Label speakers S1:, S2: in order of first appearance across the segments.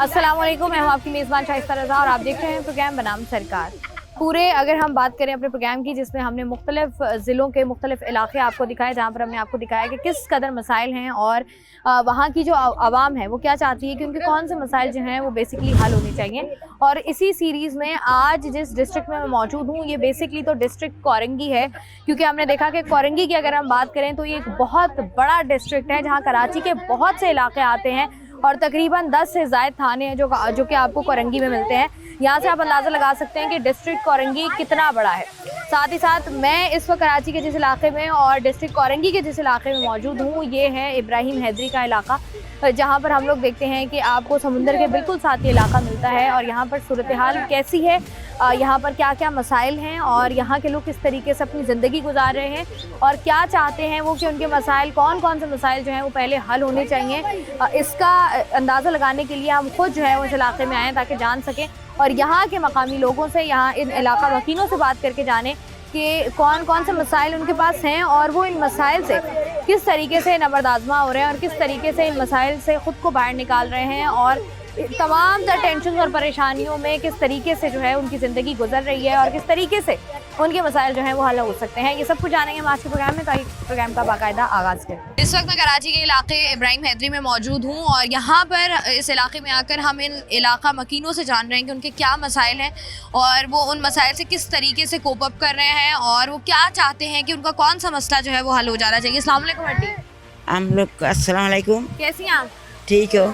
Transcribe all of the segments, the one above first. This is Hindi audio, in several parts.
S1: अस्सलाम वालेकुम, मैं हूँ आपकी मेज़बान शाइस्ता रज़ा और आप देख रहे हैं प्रोग्राम बनाम सरकार। पूरे अगर हम बात करें अपने प्रोग्राम की, जिसमें हमने मुख्तलिफ ज़िलों के मुख्तलिफ इलाके आपको दिखाए, जहाँ पर हमने आपको दिखाया कि किस कदर मसाइल हैं और वहाँ की जो आवाम है वो क्या चाहती है कि उनके कौन से मसाइल जो हैं वो बेसिकली हल होने चाहिए। और इसी सीरीज़ में आज जिस डिस्ट्रिक्ट में मैं मौजूद हूँ, ये बेसिकली तो डिस्ट्रिक्ट कोरंगी है, क्योंकि हमने देखा कि कोरंगी की अगर हम बात करें तो ये एक बहुत बड़ा डिस्ट्रिक्ट है जहाँ कराची के बहुत से इलाके आते हैं और तकरीबन 10 से ज़ायद थाने हैं जो कि आपको कोरंगी में मिलते हैं। यहाँ से आप अंदाज़ा लगा सकते हैं कि डिस्ट्रिक्ट कोरंगी कितना बड़ा है। साथ ही साथ मैं इस वक्त कराची के जिस इलाके में और डिस्ट्रिक्ट कोरंगी के जिस इलाके में मौजूद हूँ, ये है इब्राहिम हैदरी का इलाका, जहाँ पर हम लोग देखते हैं कि आपको समुंदर के बिल्कुल साथ ये इलाका मिलता है। और यहाँ पर सूरत हाल कैसी है, यहाँ पर क्या क्या मसाइल हैं और यहाँ के लोग किस तरीके से अपनी ज़िंदगी गुजार रहे हैं और क्या चाहते हैं वो कि उनके मसाइल कौन कौन से मसाइल जो हैं वो पहले हल होने चाहिए, इसका अंदाज़ा लगाने के लिए हम खुद जो है उस इलाके में आएँ ताकि जान सकें और यहाँ के मकामी लोगों से, यहाँ इन इलाका वकीलों से बात करके जानें कि कौन कौन से मसाइल उनके पास हैं और वो इन मसाइल से किस तरीके से नबरदाज़मा हो रहे हैं और किस तरीके से इन मसाइल से ख़ुद को बाहर निकाल रहे हैं और तमाम तर टेंशन और परेशानियों में किस तरीके से जो है उनकी ज़िंदगी गुजर रही है और किस तरीके से उनके मसाइल जो हैं वो हल हो सकते हैं। ये सब कुछ जानेंगे हम आज के प्रोग्राम में, ताकि प्रोग्राम का बाकायदा आगाज़ करें। इस वक्त मैं कराची के इलाके इब्राहिम हैदरी में मौजूद हूँ और यहाँ पर इस इलाके में आकर हम इन इलाका मकीनों से जान रहे हैं कि उनके क्या मसाइल हैं और वो उन मसाइल से किस तरीके से कोप अप कर रहे हैं और वो क्या चाहते हैं कि उनका कौन सा मसला जो है वो हल हो जाना चाहिए। अस्सलाम वालेकुम आंटी।
S2: हम लोग अस्सलाम वालेकुम।
S1: कैसी हैं आप?
S2: ठीक हो?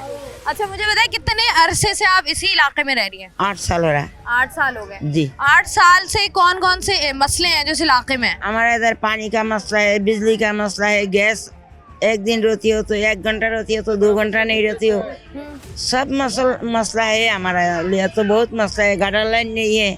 S1: अच्छा, मुझे बताएं कितने अरसे से आप इसी इलाके में रह रही हैं?
S2: 8 साल हो रहा है।
S1: 8 साल हो गए
S2: जी।
S1: 8 साल से कौन कौन से मसले हैं जो इस इलाके में हैं?
S2: हमारे इधर पानी का मसला है, बिजली का मसला है, गैस एक दिन रोती हो तो 1 घंटा रोती हो तो 2 घंटा नहीं रोती हो, सब मसला है हमारा लिए। तो बहुत मसला है, गटर लाइन नहीं है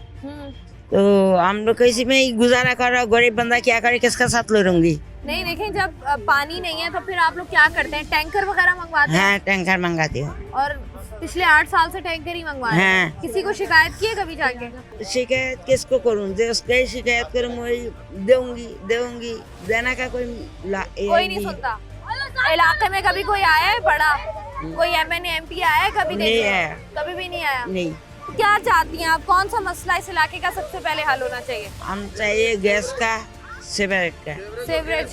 S2: तो हम लोग कैसे में ही गुजारा कर रहा। गरीब बंदा क्या करे, किसका साथ लड़ूंगी।
S1: नहीं, देखें जब पानी नहीं है तो फिर आप लोग क्या करते हैं? टैंकर वगैरह मंगवाते हैं?
S2: हाँ, टैंकर मंगाती हो।
S1: और पिछले 8 साल से टैंकर ही मंगवा रहे हैं।
S2: हाँ।
S1: किसी को शिकायत की है कभी जाके?
S2: शिकायत किसको करूँ? जिसका ही शिकायत करूँ वही देऊंगी देना का कोई
S1: नहीं सुनता। इलाके में कभी कोई आया है बड़ा, कोई MNA MP आया है कभी?
S2: नहीं आया,
S1: कभी भी नहीं आया।
S2: नहीं।
S1: क्या चाहती हैं आप, कौन सा मसला इस इलाके का सबसे पहले हल होना चाहिए?
S2: हम चाहिए गैस का, सीवरेज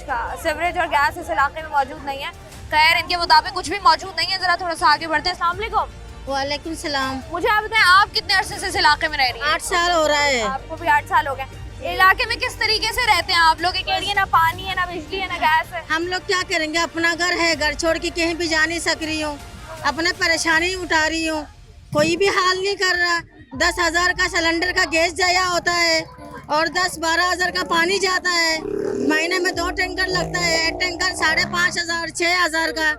S2: का।
S1: सीवरेज और गैस इस इलाके में मौजूद नहीं है। खैर, इनके मुताबिक कुछ भी मौजूद नहीं है। जरा थोड़ा सा आगे बढ़ते हैं। अस्सलाम वालेकुम।
S3: वालेकुम सलाम।
S1: मुझे आप बताएं, आप कितने अरसे से इस इलाके में रह रही हैं?
S3: 8 साल हो रहा है।
S1: आपको भी 8 साल हो गए। इलाके में किस तरीके से रहते हैं आप लोग? एक एरिया ना पानी है, ना बिजली है, ना गैस है।
S3: हम लोग क्या करेंगे, अपना घर है, घर छोड़ के कहीं भी जा नहीं सक रही हूँ, अपने परेशानी उठा रही हूँ, कोई भी हाल नहीं कर रहा। 10,000 का सिलेंडर का गैस जाया होता है और 10-12 हज़ार का पानी जाता है। महीने में 2 टैंकर लगता है, एक टैंकर 5,500 6,000 का।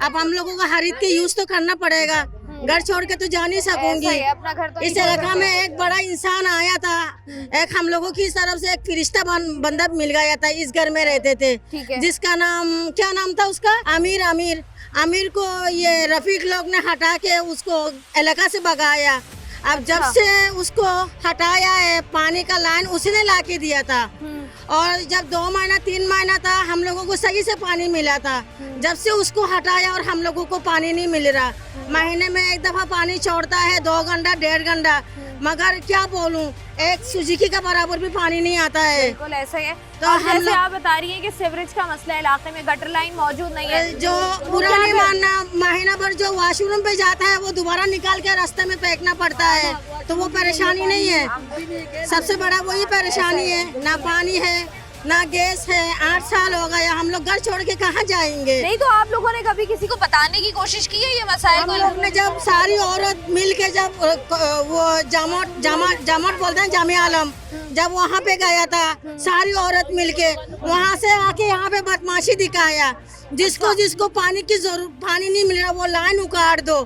S3: अब हम लोगों को हरित के यूज तो करना पड़ेगा, घर छोड़ के तो जा नहीं सकूंगी।
S1: अपना घर तो
S3: इस इलाका में एक बड़ा इंसान आया था, एक हम लोगों की तरफ से एक फरिश्ता बंदा मिल गया था। इस घर में रहते थे, जिसका नाम क्या नाम था उसका? अमीर को ये रफीक लोग ने हटा के उसको इलाका से भगाया। अब जब से उसको हटाया है, पानी का लाइन उसी ने ला के दिया था और जब 2 महीना 3 महीना था हम लोगों को सही से पानी मिला था। जब से उसको हटाया और हम लोगों को पानी नहीं मिल रहा। महीने में एक दफा पानी छोड़ता है, 2 घंटा 1.5 घंटा, मगर क्या बोलूं, एक सुजुकी का बराबर भी पानी नहीं आता है।
S1: बिल्कुल ऐसा है।
S3: तो
S1: हम जैसे आप बता रही हैं कि सीवरेज का मसला इलाके में, गटर लाइन मौजूद नहीं है,
S3: जो पूरा नहीं मानना, महीना भर जो वॉशरूम पे जाता है वो दोबारा निकाल के रास्ते में फेंकना पड़ता है, तो वो परेशानी नहीं है। सबसे बड़ा वही परेशानी है, ना पानी है ना गैस है। 8 साल हो गया, हम लोग घर छोड़ के कहाँ जाएंगे?
S1: नहीं, तो आप लोगों ने कभी किसी को बताने की कोशिश की है ये मसाइल?
S3: हम लोग ने जब सारी औरत मिल के जब वो जामोट बोलते हैं, जामे आलम, जब वहाँ पे गया था सारी औरत मिल के, वहाँ से आके यहाँ पे बदमाशी दिखाया। जिसको पानी की जरूरत, पानी नहीं मिल रहा वो लाइन उखाड़ दो,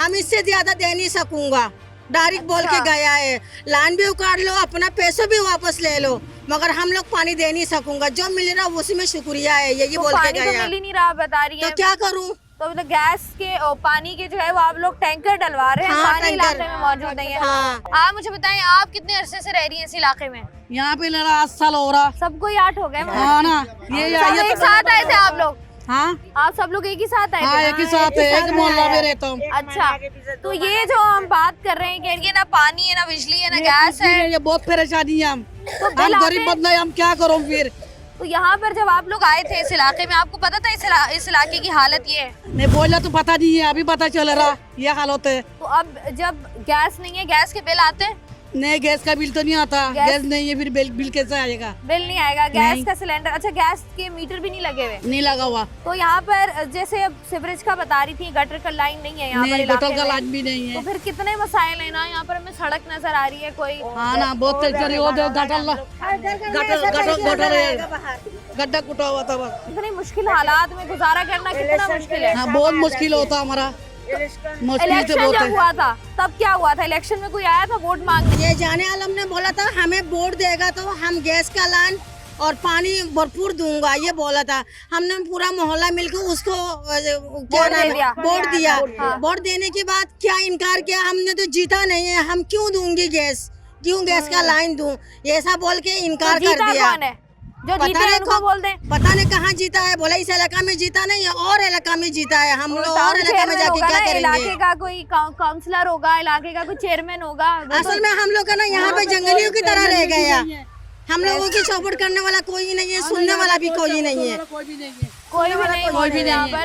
S3: हम इससे ज्यादा दे नहीं सकूंगा, डायरेक्ट बोल के गया है। लाइन भी उखाड़ लो, अपना पैसे भी वापस ले लो, मगर हम लोग पानी दे नहीं सकूंगा। जो मिल रहा उसी में शुक्रिया है, यही बोल के गया।
S1: तो मिल ही नहीं रहा, बता रही है,
S3: तो क्या करूं?
S1: तो मतलब गैस के और पानी के जो है वो आप लोग टैंकर डलवा रहे हैं।
S3: हाँ,
S1: पानी इलाके में मौजूद नहीं है।
S3: हाँ।
S1: आप मुझे बताएं, आप कितने अरसे से रह रही हैं इस इलाके में?
S4: यहाँ पे मेरा 8 साल हो रहा।
S1: सबको ही 8 हो गए?
S4: हाँ ना, ये
S1: सब एक साथ आए थे आप लोग?
S3: हाँ
S1: आप सब लोग एक ही साथ आए
S3: हाँ
S1: थे?
S3: एक ही साथ है, एक मोहल्ला में रहता हूँ।
S1: अच्छा, तो ये जो हम बात कर रहे हैं कि ये ना पानी है, ना बिजली है, ना गैस है,
S3: ये बहुत परेशानी है हम
S1: तो बिल
S3: हम
S1: आते
S3: गरीब बंदा है, हम क्या करूँ फिर।
S1: तो यहाँ पर जब आप लोग आए थे इस इलाके में, आपको पता था इस इलाके की हालत ये है?
S3: नहीं बोला तो पता नहीं है, अभी पता चल रहा ये हालत है।
S1: तो अब जब गैस नहीं है, गैस के बिल आते हैं?
S3: नहीं गैस का बिल तो नहीं आता, गैस नहीं है फिर बिल कैसे आएगा?
S1: बिल नहीं आएगा, गैस का सिलेंडर। अच्छा, गैस के मीटर भी नहीं लगे हुए?
S3: नहीं लगा हुआ।
S1: तो यहाँ पर जैसे अब सीवरेज का बता रही थी, गटर का लाइन नहीं है यहाँ पर
S3: नहीं
S1: इलाके
S3: गटर का
S1: में।
S3: लाइन भी नहीं
S1: तो
S3: है।
S1: फिर कितने मसाइल है ना, यहाँ पर हमें सड़क नजर आ रही है कोई।
S3: हाँ ना बहुत टेंशन, वो गड्ढा कुटा हुआ था बस।
S1: इतनी मुश्किल हालात में गुजारा करना कितना मुश्किल है।
S3: हाँ बहुत मुश्किल होता हमारा, मुश्किल से
S1: इलेक्शन
S3: बहुत
S1: जब
S3: है।
S1: हुआ था तब क्या हुआ था? इलेक्शन में कोई आया था वोट मांगने?
S3: ये जाने आलम ने बोला था हमें वोट देगा तो हम गैस का लाइन और पानी भरपूर दूंगा, ये बोला था। हमने पूरा मोहल्ला मिलकर उसको क्या नाम है वोट दिया। वोट देने के बाद क्या इनकार किया, हमने तो जीता नहीं है, हम क्यों दूंगी गैस, क्यों गैस का लाइन दूं, ऐसा बोल के इनकार कर दिया।
S1: कौन है जो जीते हैं उनको बोल दें?
S3: पता नहीं कहाँ जीता है, बोला इस इलाका में जीता नहीं है, और इलाका में जीता है। हम लोग और इलाका में जाके क्या करेंगे?
S1: इलाके का कोई काउंसलर होगा, इलाके का कोई चेयरमैन होगा।
S3: असल में हम लोग का ना यहाँ पे जंगलियों की तरह रह गया, हम लोगों की सपोर्ट करने वाला कोई नहीं है, सुनने वाला भी कोई नहीं है।
S1: कोई भी नहीं यहाँ पर।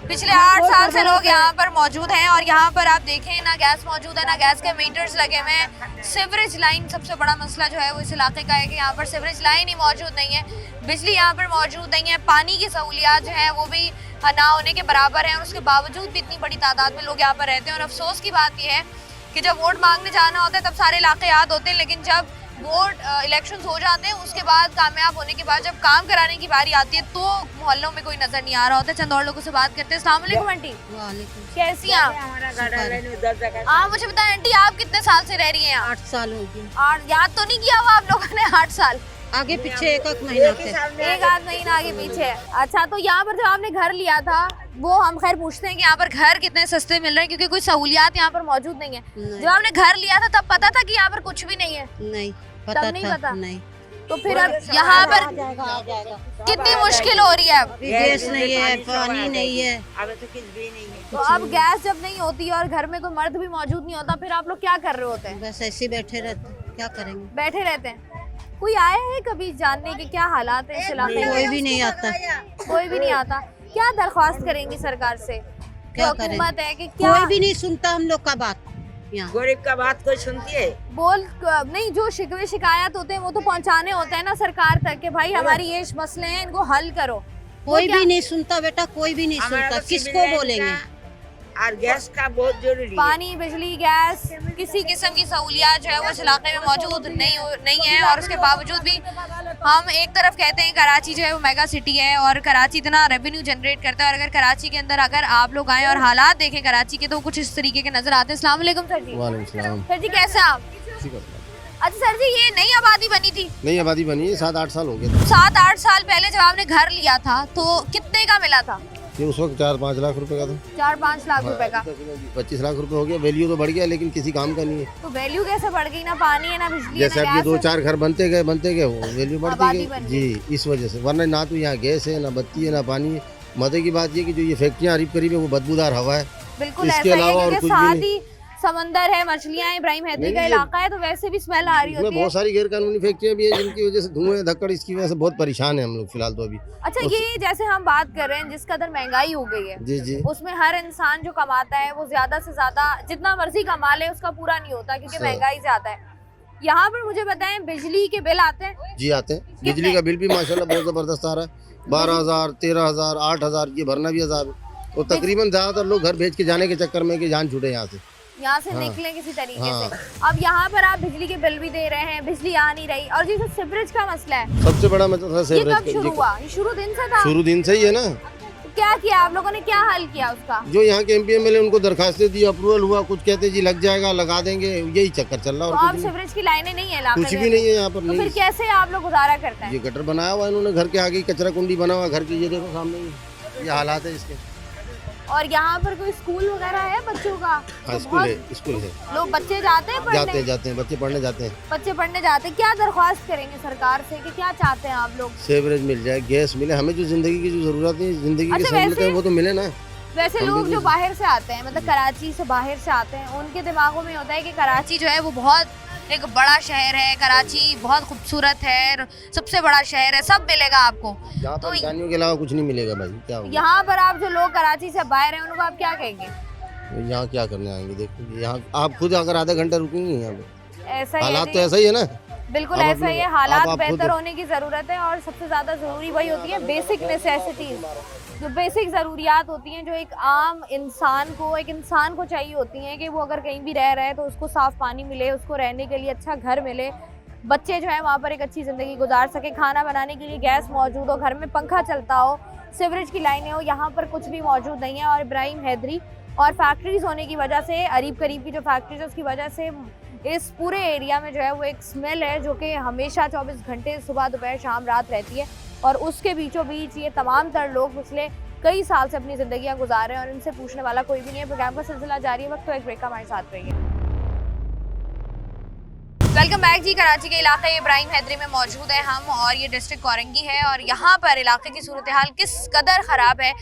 S1: पिछले 8 साल से लोग यहाँ पर मौजूद हैं और यहाँ पर आप देखें ना गैस मौजूद है, ना गैस के मीटर्स लगे हुए हैं। सीवरेज लाइन सबसे बड़ा मसला जो है वो इस इलाके का है कि यहाँ पर सीवरेज लाइन ही मौजूद नहीं है, बिजली यहाँ पर मौजूद नहीं है, पानी की सहूलियात जो है वो भी ना होने के बराबर है और उसके बावजूद भी इतनी बड़ी तादाद में लोग यहाँ पर रहते हैं। और अफसोस की बात यह है कि जब वोट मांगने जाना होता है तब सारे इलाके याद होते हैं, लेकिन जब वोट इलेक्शंस हो जाते हैं उसके बाद कामयाब होने के बाद जब काम कराने की बारी आती है तो मोहल्लों में कोई नजर नहीं आ रहा होता। चंद और लोगों से बात करते हैं। अस्सलाम वालेकुम आंटी, कैसी हैं आप? आप मुझे बताएं आंटी, आप कितने साल से रह रही हैं?
S3: 8 साल हो गए।
S1: और याद तो नहीं किया हुआ आप लोगों ने 8 साल?
S3: आगे पीछे एक महीना थे।
S1: एक आध महीना आगे पीछे। अच्छा, तो यहाँ पर जब आपने घर लिया था, वो हम खैर पूछते हैं कि यहाँ पर घर कितने सस्ते मिल रहे हैं क्योंकि कोई सहूलियात यहाँ पर मौजूद नहीं है। जब आपने घर लिया था तब पता था कि यहाँ पर कुछ भी नहीं है?
S3: नहीं
S1: तब नहीं पता?
S3: नहीं।
S1: तो फिर अब यहाँ पर कितनी मुश्किल हो रही है अब?
S3: गैस नहीं है, पानी नहीं है।
S1: तो अब गैस जब नहीं होती और घर में कोई मर्द भी मौजूद नहीं होता, फिर आप लोग क्या कर रहे होते हैं?
S3: बस ऐसे बैठे रहते, क्या करेंगे?
S1: बैठे रहते हैं। कोई आया है कभी जानने के क्या हालात है इस इलाके में?
S3: कोई भी नहीं आता।
S1: कोई भी नहीं आता। क्या दरख्वास्त करेंगी सरकार से?
S3: क्या
S1: हुकूमत है कि क्या?
S3: कोई भी नहीं सुनता हम लोग का बात। यहाँ
S2: गरीब का बात कोई सुनती है?
S1: बोल नहीं, जो शिकवे शिकायत होते हैं वो तो पहुंचाने होते हैं ना सरकार तक कि भाई हमारी ये मसले हैं, इनको हल करो।
S3: कोई भी नहीं सुनता बेटा, कोई भी नहीं सुनता, किसको बोलेंगे?
S2: और गैस का बहुत जरूरी है।
S1: पानी, बिजली, गैस, किसी किस्म की सहूलियात जो है वो इस इलाके में मौजूद नहीं है और उसके बावजूद भी हम एक तरफ कहते हैं कराची जो है वो मेगा सिटी है और कराची इतना रेवेन्यू जनरेट करता है और अगर कराची के अंदर अगर आप लोग आए और हालात देखें कराची के तो कुछ इस तरीके के नजर आते हैं। अस्सलाम वालेकुम सर जी।
S4: वालेकुम सलाम।
S1: सर जी कैसे हैं आप? अच्छा सर जी, ये नई आबादी बनी थी?
S4: नई आबादी बनी है, 7-8 साल हो गए।
S1: 7-8 साल पहले जब आपने घर लिया था तो कितने का मिला था?
S4: ये उस वक्त 4-5 लाख रुपए का था।
S1: 4-5 लाख रुपए का।
S4: 25 लाख रुपए हो गया। वैल्यू तो बढ़ गया लेकिन किसी काम का नहीं है।
S1: तो वैल्यू कैसे बढ़ गई? ना पानी है, ना बिजली है,
S4: जैसे
S1: ना
S4: अब ये
S1: गैस है।
S4: 2-4 घर बनते गए वैल्यू बढ़ती
S1: आबादी बन
S4: गई जी, इस वजह से। वरना ना तो यहाँ गैस है, ना बत्ती है, ना पानी है। मजे की बात ये कि जो ये फैक्ट्रियाँ करीब करीब है वो बदबूदार हवा है।
S1: बिल्कुल
S4: इसके
S1: ऐसा ही है
S4: अलावा और
S1: क्योंकि
S4: कुछ भी
S1: साथ
S4: नहीं।
S1: ही समंदर है, मछलियां हैं, इब्राहिम हैदरी
S4: नहीं,
S1: का
S4: ये-
S1: इलाका है तो वैसे भी स्मेल आ रही
S4: इसमें
S1: होती है।
S4: बहुत सारी गैर कानूनी फैक्ट्रियाँ भी हैं जिनकी वजह से धुएं धक्कड़, इसकी वजह से बहुत परेशान है हम लोग फिलहाल तो अभी।
S1: अच्छा, ये जैसे हम बात कर रहे हैं जिस कदर महंगाई हो गई है,
S4: जी जी
S1: उसमें हर इंसान जो कमाता है वो ज्यादा से ज्यादा जितना मर्जी कमा ले उसका पूरा नहीं होता क्योंकि
S4: सही।
S1: महंगाई ज्यादा है। यहाँ पर मुझे बताएं, बिजली के बिल आते हैं?
S4: जी आते हैं। बिजली का बिल भी माशाल्लाह बहुत जबरदस्त आ रहा है। 12,000, 13,000, 8,000, ये भरना भी अजाब है। और तकरीबन ज्यादातर लोग घर भेज के जाने के चक्कर में कि जान छूटे यहाँ से,
S1: यहाँ से
S4: हाँ।
S1: निकले किसी तरीके
S4: हाँ।
S1: से। अब यहाँ पर आप बिजली के बिल भी दे रहे हैं, बिजली आ नहीं रही, और जो सीवरेज का मसला है
S4: सबसे बड़ा मतलब
S1: ये
S4: सीवरेज
S1: कब शुरू
S4: का।
S1: हुआ? ये शुरू दिन से था?
S4: शुरू दिन से ही है ना।
S1: क्या किया आप लोगों ने, क्या हल किया उसका?
S4: जो यहाँ के MP MLA उनको दरखास्तें दी, अप्रूवल हुआ, कुछ कहते जी लग जाएगा, लगा देंगे, यही चक्कर चल रहा
S1: तो
S4: है।
S1: अब सीवरेज की लाइनें नहीं है इलाके
S4: कुछ
S1: में?
S4: भी नहीं है यहाँ पर।
S1: तो फिर
S4: नहीं,
S1: कैसे आप लोग गुजारा करते हैं?
S4: ये गटर बनाया हुआ इन्होंने घर के आगे, कचरा कुंडी बना हुआ घर की, ये देखो सामने ही। ये हालात है इसके।
S1: और यहाँ पर कोई स्कूल वगैरह है बच्चों का?
S4: हाँ, स्कूल है।
S1: लोग बच्चे जाते हैं पढ़ने?
S4: जाते हैं, बच्चे पढ़ने जाते हैं।
S1: बच्चे पढ़ने जाते हैं। क्या दरख्वास्त करेंगे सरकार से कि क्या चाहते हैं आप लोग?
S4: सेवरेज मिल जाए, गैस मिले, हमें जो जिंदगी की जो जरूरत है, जिंदगी की सहूलत है, वो तो मिले ना।
S1: वैसे लोग जो बाहर से आते हैं, मतलब कराची से बाहर से आते हैं, उनके दिमागों में होता है कि कराची जो है वो बहुत एक बड़ा शहर है, कराची बहुत खूबसूरत है, सबसे बड़ा शहर है, सब मिलेगा आपको।
S4: तो पाकिस्तानियों के अलावा कुछ नहीं मिलेगा भाई। क्या होगा?
S1: यहाँ पर आप जो लोग कराची से बाहर हैं उनको आप क्या कहेंगे?
S4: यहाँ क्या करने आएंगे? देखो यहाँ आप खुद अगर आधा घंटा रुकेंगे यहाँ पे,
S1: ऐसा ही
S4: हालात तो ऐसा ही है ना।
S1: बिल्कुल ऐसा ही है, हालात बेहतर होने की जरूरत है। और सबसे ज्यादा जरूरी वही होती है बेसिक नेसेसिटीज, जो बेसिक ज़रूरियात होती हैं, जो एक आम इंसान को चाहिए होती हैं कि वो अगर कहीं भी रह रहा है तो उसको साफ़ पानी मिले, उसको रहने के लिए अच्छा घर मिले, बच्चे जो है वहाँ पर एक अच्छी ज़िंदगी गुजार सके, खाना बनाने के लिए गैस मौजूद हो, घर में पंखा चलता हो, सीवरेज की लाइनें हो। यहाँ पर कुछ भी मौजूद नहीं है। और इब्राहिम हैदरी और फैक्ट्रीज़ होने की वजह से, करीब करीब की जो फैक्ट्रीज है उसकी वजह से इस पूरे एरिया में जो है वो एक स्मेल है जो कि हमेशा 24 घंटे सुबह दोपहर शाम रात रहती है। और उसके बीचों बीच ये तमाम तर लोग पिछले कई साल से अपनी ज़िंदगियां गुजार रहे हैं और इनसे पूछने वाला कोई भी नहीं है। प्रोग्राम का सिलसिला जारी है, वक्त तो एक ब्रेक का हमारे साथ रहिए। वेलकम बैक जी। कराची के इलाके इब्राहिम हैदरी में मौजूद है हम, और ये डिस्ट्रिक्ट कोरंगी है। और यहाँ पर इलाके की सूरत हाल किस कदर ख़राब है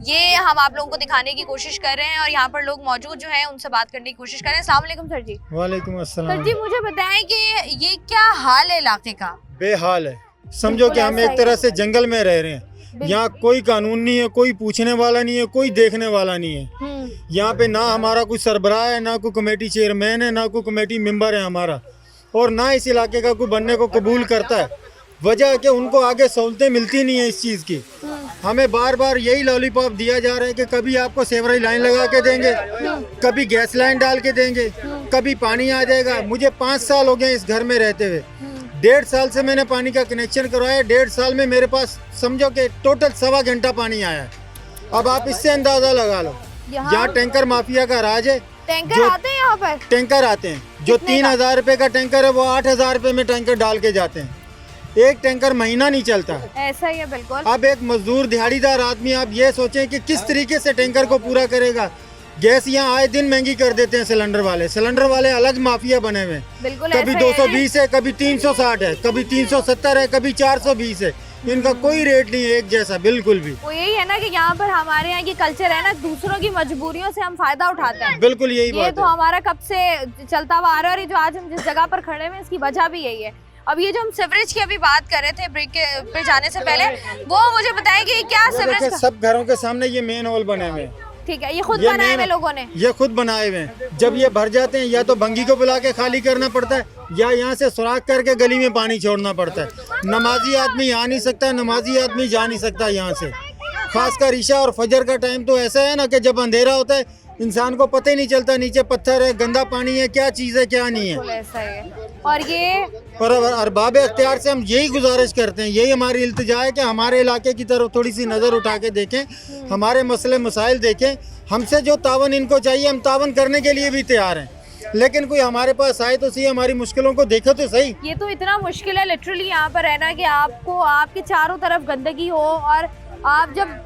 S1: ये हम आप लोगों को दिखाने की कोशिश कर रहे हैं। और यहाँ पर लोग मौजूद जो हैं उनसे बात करने की कोशिश कर रहे हैं। अस्सलाम वालेकुम सर जी।
S5: वालेकुम अस्सलाम।
S1: सर जी मुझे बताएं कि ये क्या हाल है इलाके का?
S5: बेहाल है, समझो कि हम एक तरह से जंगल में रह रहे हैं। यहाँ कोई कानून नहीं है, कोई पूछने वाला नहीं है, कोई देखने वाला नहीं है। यहाँ पे ना हमारा कोई सरबराह है, ना कोई कमेटी चेयरमैन है, ना कोई कमेटी मेंबर है हमारा, और ना इस इलाके का कोई बनने को कबूल करता है। वजह है कि उनको आगे सहूलतें मिलती नहीं है इस चीज़ की। हमें बार बार यही लॉलीपॉप दिया जा रहा है कि कभी आपको सेवरेज लाइन लगा के देंगे, कभी गैस लाइन डाल के देंगे, कभी पानी आ जाएगा। मुझे 5 साल हो गए इस घर में रहते हुए। 1.5 साल से मैंने पानी का कनेक्शन करवाया। 1.5 साल में मेरे पास समझो कि टोटल 1.25 घंटा पानी आया है। अब आप इससे अंदाजा लगा लो, यहाँ टैंकर माफिया का राज है।
S1: टैंकर आते हैं यहाँ पर?
S5: टैंकर आते हैं, जो 3000 रुपए का टैंकर है वो 8000 रुपए में टैंकर डाल के जाते हैं। एक टैंकर महीना नहीं चलता।
S1: ऐसा ही है बिल्कुल।
S5: अब एक मजदूर दिहाड़ीदार आदमी, आप ये सोचें कि किस तरीके से टैंकर को पूरा करेगा। गैस यहाँ आए दिन महंगी कर देते हैं सिलेंडर वाले अलग माफिया बने हुए हैं। कभी 220 है, कभी 360 है, कभी 370 है, कभी 420 है। इनका कोई रेट नहीं है एक जैसा, बिल्कुल भी।
S1: वो यही है ना कि यहाँ पर हमारे यहाँ की कल्चर है ना, दूसरों की मजबूरियों से हम फायदा उठाते हैं।
S5: बिल्कुल यही बात है।
S1: ये तो हमारा कब से चलता हुआ आ रहा है। और ये जो आज हम जिस जगह पर खड़े हैं इसकी वजह भी यही है। अब ये जो हम सीवरेज की अभी बात कर रहे थे ब्रेक पे जाने से पहले, वो मुझे बताएं कि क्या सीवरेज
S5: सब घरों के सामने ये मेन होल बने हुए हैं।
S1: ठीक है, ये खुद बनाए हुए लोगों ने?
S5: ये खुद बनाए हुए हैं। जब ये भर जाते हैं या तो भंगी को बुला के खाली करना पड़ता है, या यहाँ से सुराख करके गली में पानी छोड़ना पड़ता है। नमाजी आदमी आ नहीं सकता, नमाजी आदमी जा नहीं सकता यहाँ से। खासकर ईशा और फजर का टाइम तो ऐसा है ना कि जब अंधेरा होता है इंसान को पता ही नहीं चलता नीचे पत्थर है, गंदा पानी है, क्या चीज़ है क्या नहीं है।
S1: ऐसा है। और ये
S5: पर अरबाब अख्तियार से हम यही गुजारिश करते हैं, यही हमारी इल्तिजा है कि हमारे इलाके की तरफ थोड़ी सी नज़र उठा के देखें, हमारे मसले मसाइल देखें। हमसे जो तावन इनको चाहिए हम तावन करने के लिए भी तैयार हैं, लेकिन कोई हमारे पास आए तो सही, हमारी मुश्किलों को देखे तो सही।
S1: ये तो इतना मुश्किल है लिटरली यहाँ पर रहना कि आपको आपके चारों तरफ गंदगी हो, और आप जब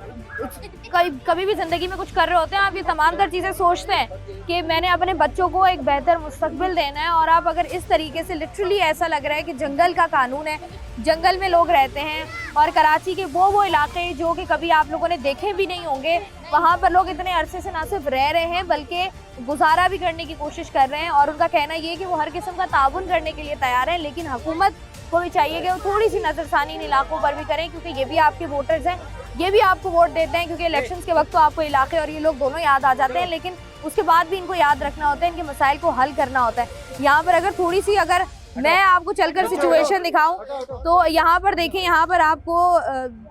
S1: कभी भी जिंदगी में कुछ कर रहे होते हैं आप ये तमाम तर चीज़ें सोचते हैं कि मैंने अपने बच्चों को एक बेहतर मुस्तकबिल देना है। और आप अगर इस तरीके से लिटरली ऐसा लग रहा है कि जंगल का कानून है, जंगल में लोग रहते हैं, और कराची के वो इलाके जो कि कभी आप लोगों ने देखे भी नहीं होंगे, वहाँ पर लोग इतने अरसे से ना सिर्फ रह रहे हैं बल्कि गुजारा भी करने की कोशिश कर रहे हैं। और उनका कहना ये है कि वो हर किस्म का ताउन करने के लिए तैयार है, लेकिन हुकूमत को भी चाहिए कि वो थोड़ी सी नज़रसानी इन इलाकों पर भी करें, क्योंकि ये भी आपके वोटर्स हैं, ये भी आपको वोट देते हैं। क्योंकि इलेक्शंस के वक्त तो आपको इलाके और ये लोग दोनों याद आ जाते हैं, लेकिन उसके बाद भी इनको याद रखना होता है, इनके मसाइल को हल करना होता है। यहाँ पर अगर थोड़ी सी अगर मैं आपको चलकर सिचुएशन दिखाऊं तो यहाँ पर देखें, यहाँ पर आपको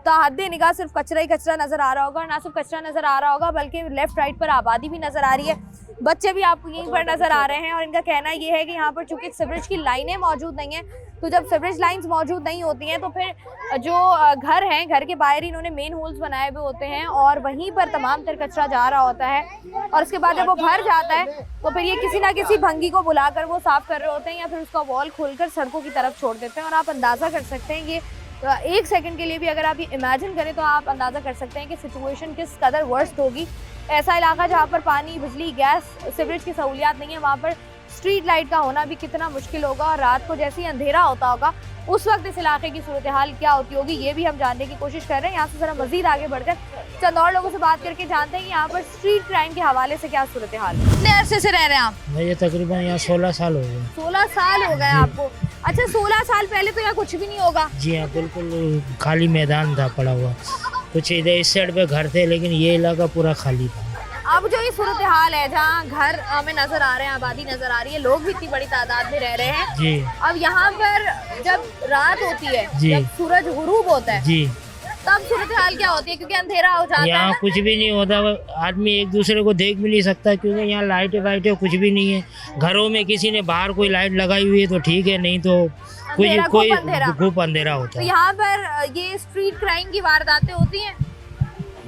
S1: ताहद्दे निगाह सिर्फ कचरा ही कचरा नज़र आ रहा होगा। ना सिर्फ कचरा नज़र आ रहा होगा बल्कि लेफ्ट राइट पर आबादी भी नज़र आ रही है, बच्चे भी आपको यहीं पर नज़र आ रहे हैं। और इनका कहना ये है कि यहाँ पर चूँकि सीवरेज की लाइनें मौजूद नहीं हैं, तो जब सीवरेज लाइंस मौजूद नहीं होती हैं तो फिर जो घर हैं, घर के बाहर इन्होंने मेन होल्स बनाए हुए होते हैं और वहीं पर तमाम तर कचरा जा रहा होता है। और उसके बाद जब वो भर जाता है तो फिर ये किसी ना किसी भंगी को बुलाकर वो साफ़ कर रहे होते हैं, या फिर उसका वॉल खोलकर सड़कों की तरफ छोड़ देते हैं। और आप अंदाज़ा कर सकते हैं ये तो एक सेकंड के लिए भी अगर आप ये इमेजिन करें तो आप अंदाज़ा कर सकते हैं कि सिचुएशन किस कदर वर्स्ट होगी। ऐसा इलाका जहाँ पर पानी, बिजली, गैस, सीवरेज की सहूलियात नहीं है, वहाँ पर स्ट्रीट लाइट का होना भी कितना मुश्किल होगा और रात को जैसे ही अंधेरा होता होगा उस वक्त इस इलाके की सूरत हाल क्या होती होगी, ये भी हम जानने की कोशिश कर रहे हैं। यहाँ से ज़रा मजीद आगे बढ़कर चंद और लोगों से बात करके जानते हैं कि यहाँ पर स्ट्रीट क्राइम के हवाले से क्या सूरत हाल है। कितने अरसे से रह रहे हैं आप?
S6: ये तकरीबन यहाँ 16 साल हो गए।
S1: 16 साल हो गए आपको? अच्छा, 16 साल पहले तो यहाँ कुछ भी नहीं होगा?
S6: जी हाँ, बिल्कुल खाली मैदान था पड़ा हुआ। कुछ इधर इस साइड पे घर थे, लेकिन ये इलाका पूरा खाली था।
S1: अब जो ये सूरत हाल है, जहाँ घर हमें नजर आ रहे हैं, आबादी नजर आ रही है, लोग भी इतनी बड़ी तादाद में रह रहे हैं
S6: जी।
S1: अब यहाँ पर जब रात होती है,
S6: जी,
S1: जब सूरज गुरूब होता है
S6: जी,
S1: तब सूरत हाल क्या होती है? क्योंकि अंधेरा हो जाता है
S6: यहाँ
S1: ना?
S6: कुछ भी नहीं होता। आदमी एक दूसरे को देख भी नहीं सकता, क्योंकि यहाँ लाइटें वाइटें कुछ भी नहीं है। घरों में किसी ने बाहर कोई लाइट लगाई हुई है तो ठीक है, नहीं तो कोई खूब अंधेरा होता
S1: तो
S6: है।
S1: यहाँ पर ये स्ट्रीट क्राइम की वारदातें होती हैं,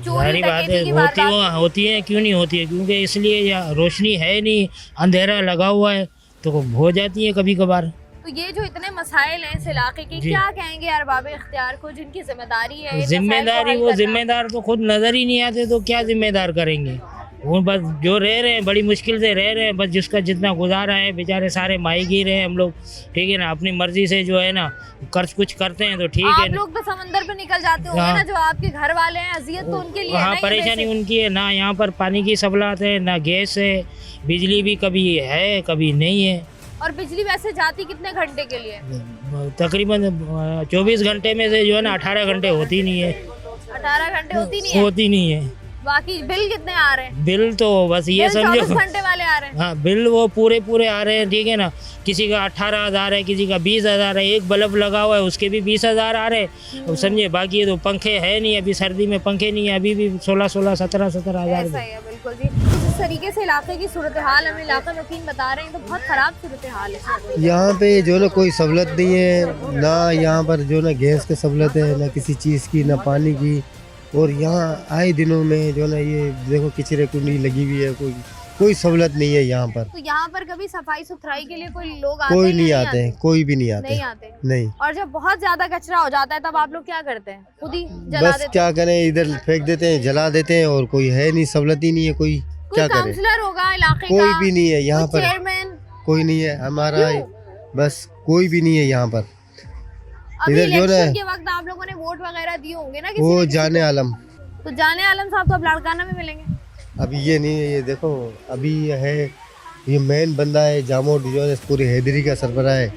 S6: सारी बातें होती हैं, क्यों नहीं होती है? क्योंकि इसलिए यहाँ रोशनी है नहीं, अंधेरा लगा हुआ है, तो हो जाती है कभी कभार।
S1: तो ये जो इतने मसाइल हैं इस इलाके के, क्या कहेंगे अरबाब इख्तियार को जिनकी जिम्मेदारी है?
S6: जिम्मेदारी वो जिम्मेदार तो खुद नजर ही नहीं आते, तो क्या जिम्मेदार करेंगे? वो बस जो रह रहे हैं बड़ी मुश्किल से रह रहे हैं, बस जिसका जितना गुजारा है, बेचारे सारे मायगी रहे हैं हम लोग, ठीक है ना, अपनी मर्जी से जो है ना कुछ करते हैं तो ठीक है।
S1: आप लोग तो समंदर पे निकल जाते होंगे ना, जो आपके घर वाले हैं, अजियत तो उनके लिए
S6: हाँ, परेशानी उनकी है ना। यहाँ पर पानी की सहूलत है ना, गैस है, बिजली भी कभी है कभी नहीं है।
S1: और बिजली वैसे जाती कितने घंटे के लिए?
S6: तकरीबन 24 घंटे में से जो है ना 18 घंटे होती नहीं है।
S1: 18 घंटे होती नहीं है। बाकी बिल कितने आ रहे हैं?
S6: बिल तो बस ये समझो
S1: 24 घंटे वाले आ रहे हैं।
S6: हाँ, बिल वो पूरे आ रहे हैं, ठीक है ना। किसी का 18,000 है, किसी का 20,000 है। एक बल्ब लगा हुआ है उसके भी 20,000 आ रहे हैं, अब समझे। बाकी तो पंखे है नहीं, अभी सर्दी में पंखे नहीं है, अभी भी 16, 17,000।
S1: ऐसा ही है, बिल्कुल जी। जिस तरीके से इलाके की सूरत हाल हमें इलाका मकीन बता रहे हैं, तो बहुत खराब सूरत हाल है
S7: यहाँ पे। जो ना कोई सहूलत नहीं है ना, यहाँ पर जो ना गैस की सहूलत है ना, किसी चीज़ की ना, पानी की। और यहाँ आए दिनों में जो ना ये देखो किचरे कुंडी लगी हुई है, कोई सहूलत नहीं है यहाँ पर।
S1: तो यहाँ पर कभी सफाई सुथराई के लिए कोई लोग
S7: कोई नहीं आते हैं, कोई भी नहीं आते नहीं।
S1: और जब बहुत ज्यादा कचरा हो जाता है तब आप लोग क्या करते हैं? खुद ही जला
S7: बस
S1: देते
S7: क्या करें, इधर फेंक देते हैं, जला देते हैं। और कोई है नहीं, सहूलत ही नहीं है, कोई क्या करे?
S1: काउंसलर होगा इलाके
S7: कोई
S1: का?
S7: भी नहीं है यहाँ पर,
S1: चेयरमैन
S7: कोई नहीं है हमारा, बस कोई भी नहीं है यहाँ पर।
S1: अभी
S7: इधर जो ना
S1: इलेक्शन के वक्त आप लोगों ने वोट वगैरह दिए होंगे ना किसी
S7: वो
S1: ने किसी
S7: जाने आलम।
S1: तो जाने आलम साहब तो अब लाड़काना में मिलेंगे।
S7: अभी ये नहीं है, ये देखो अभी है, ये मेन बंदा है जामोद, जो है पूरी हैदरी का सरबराह है।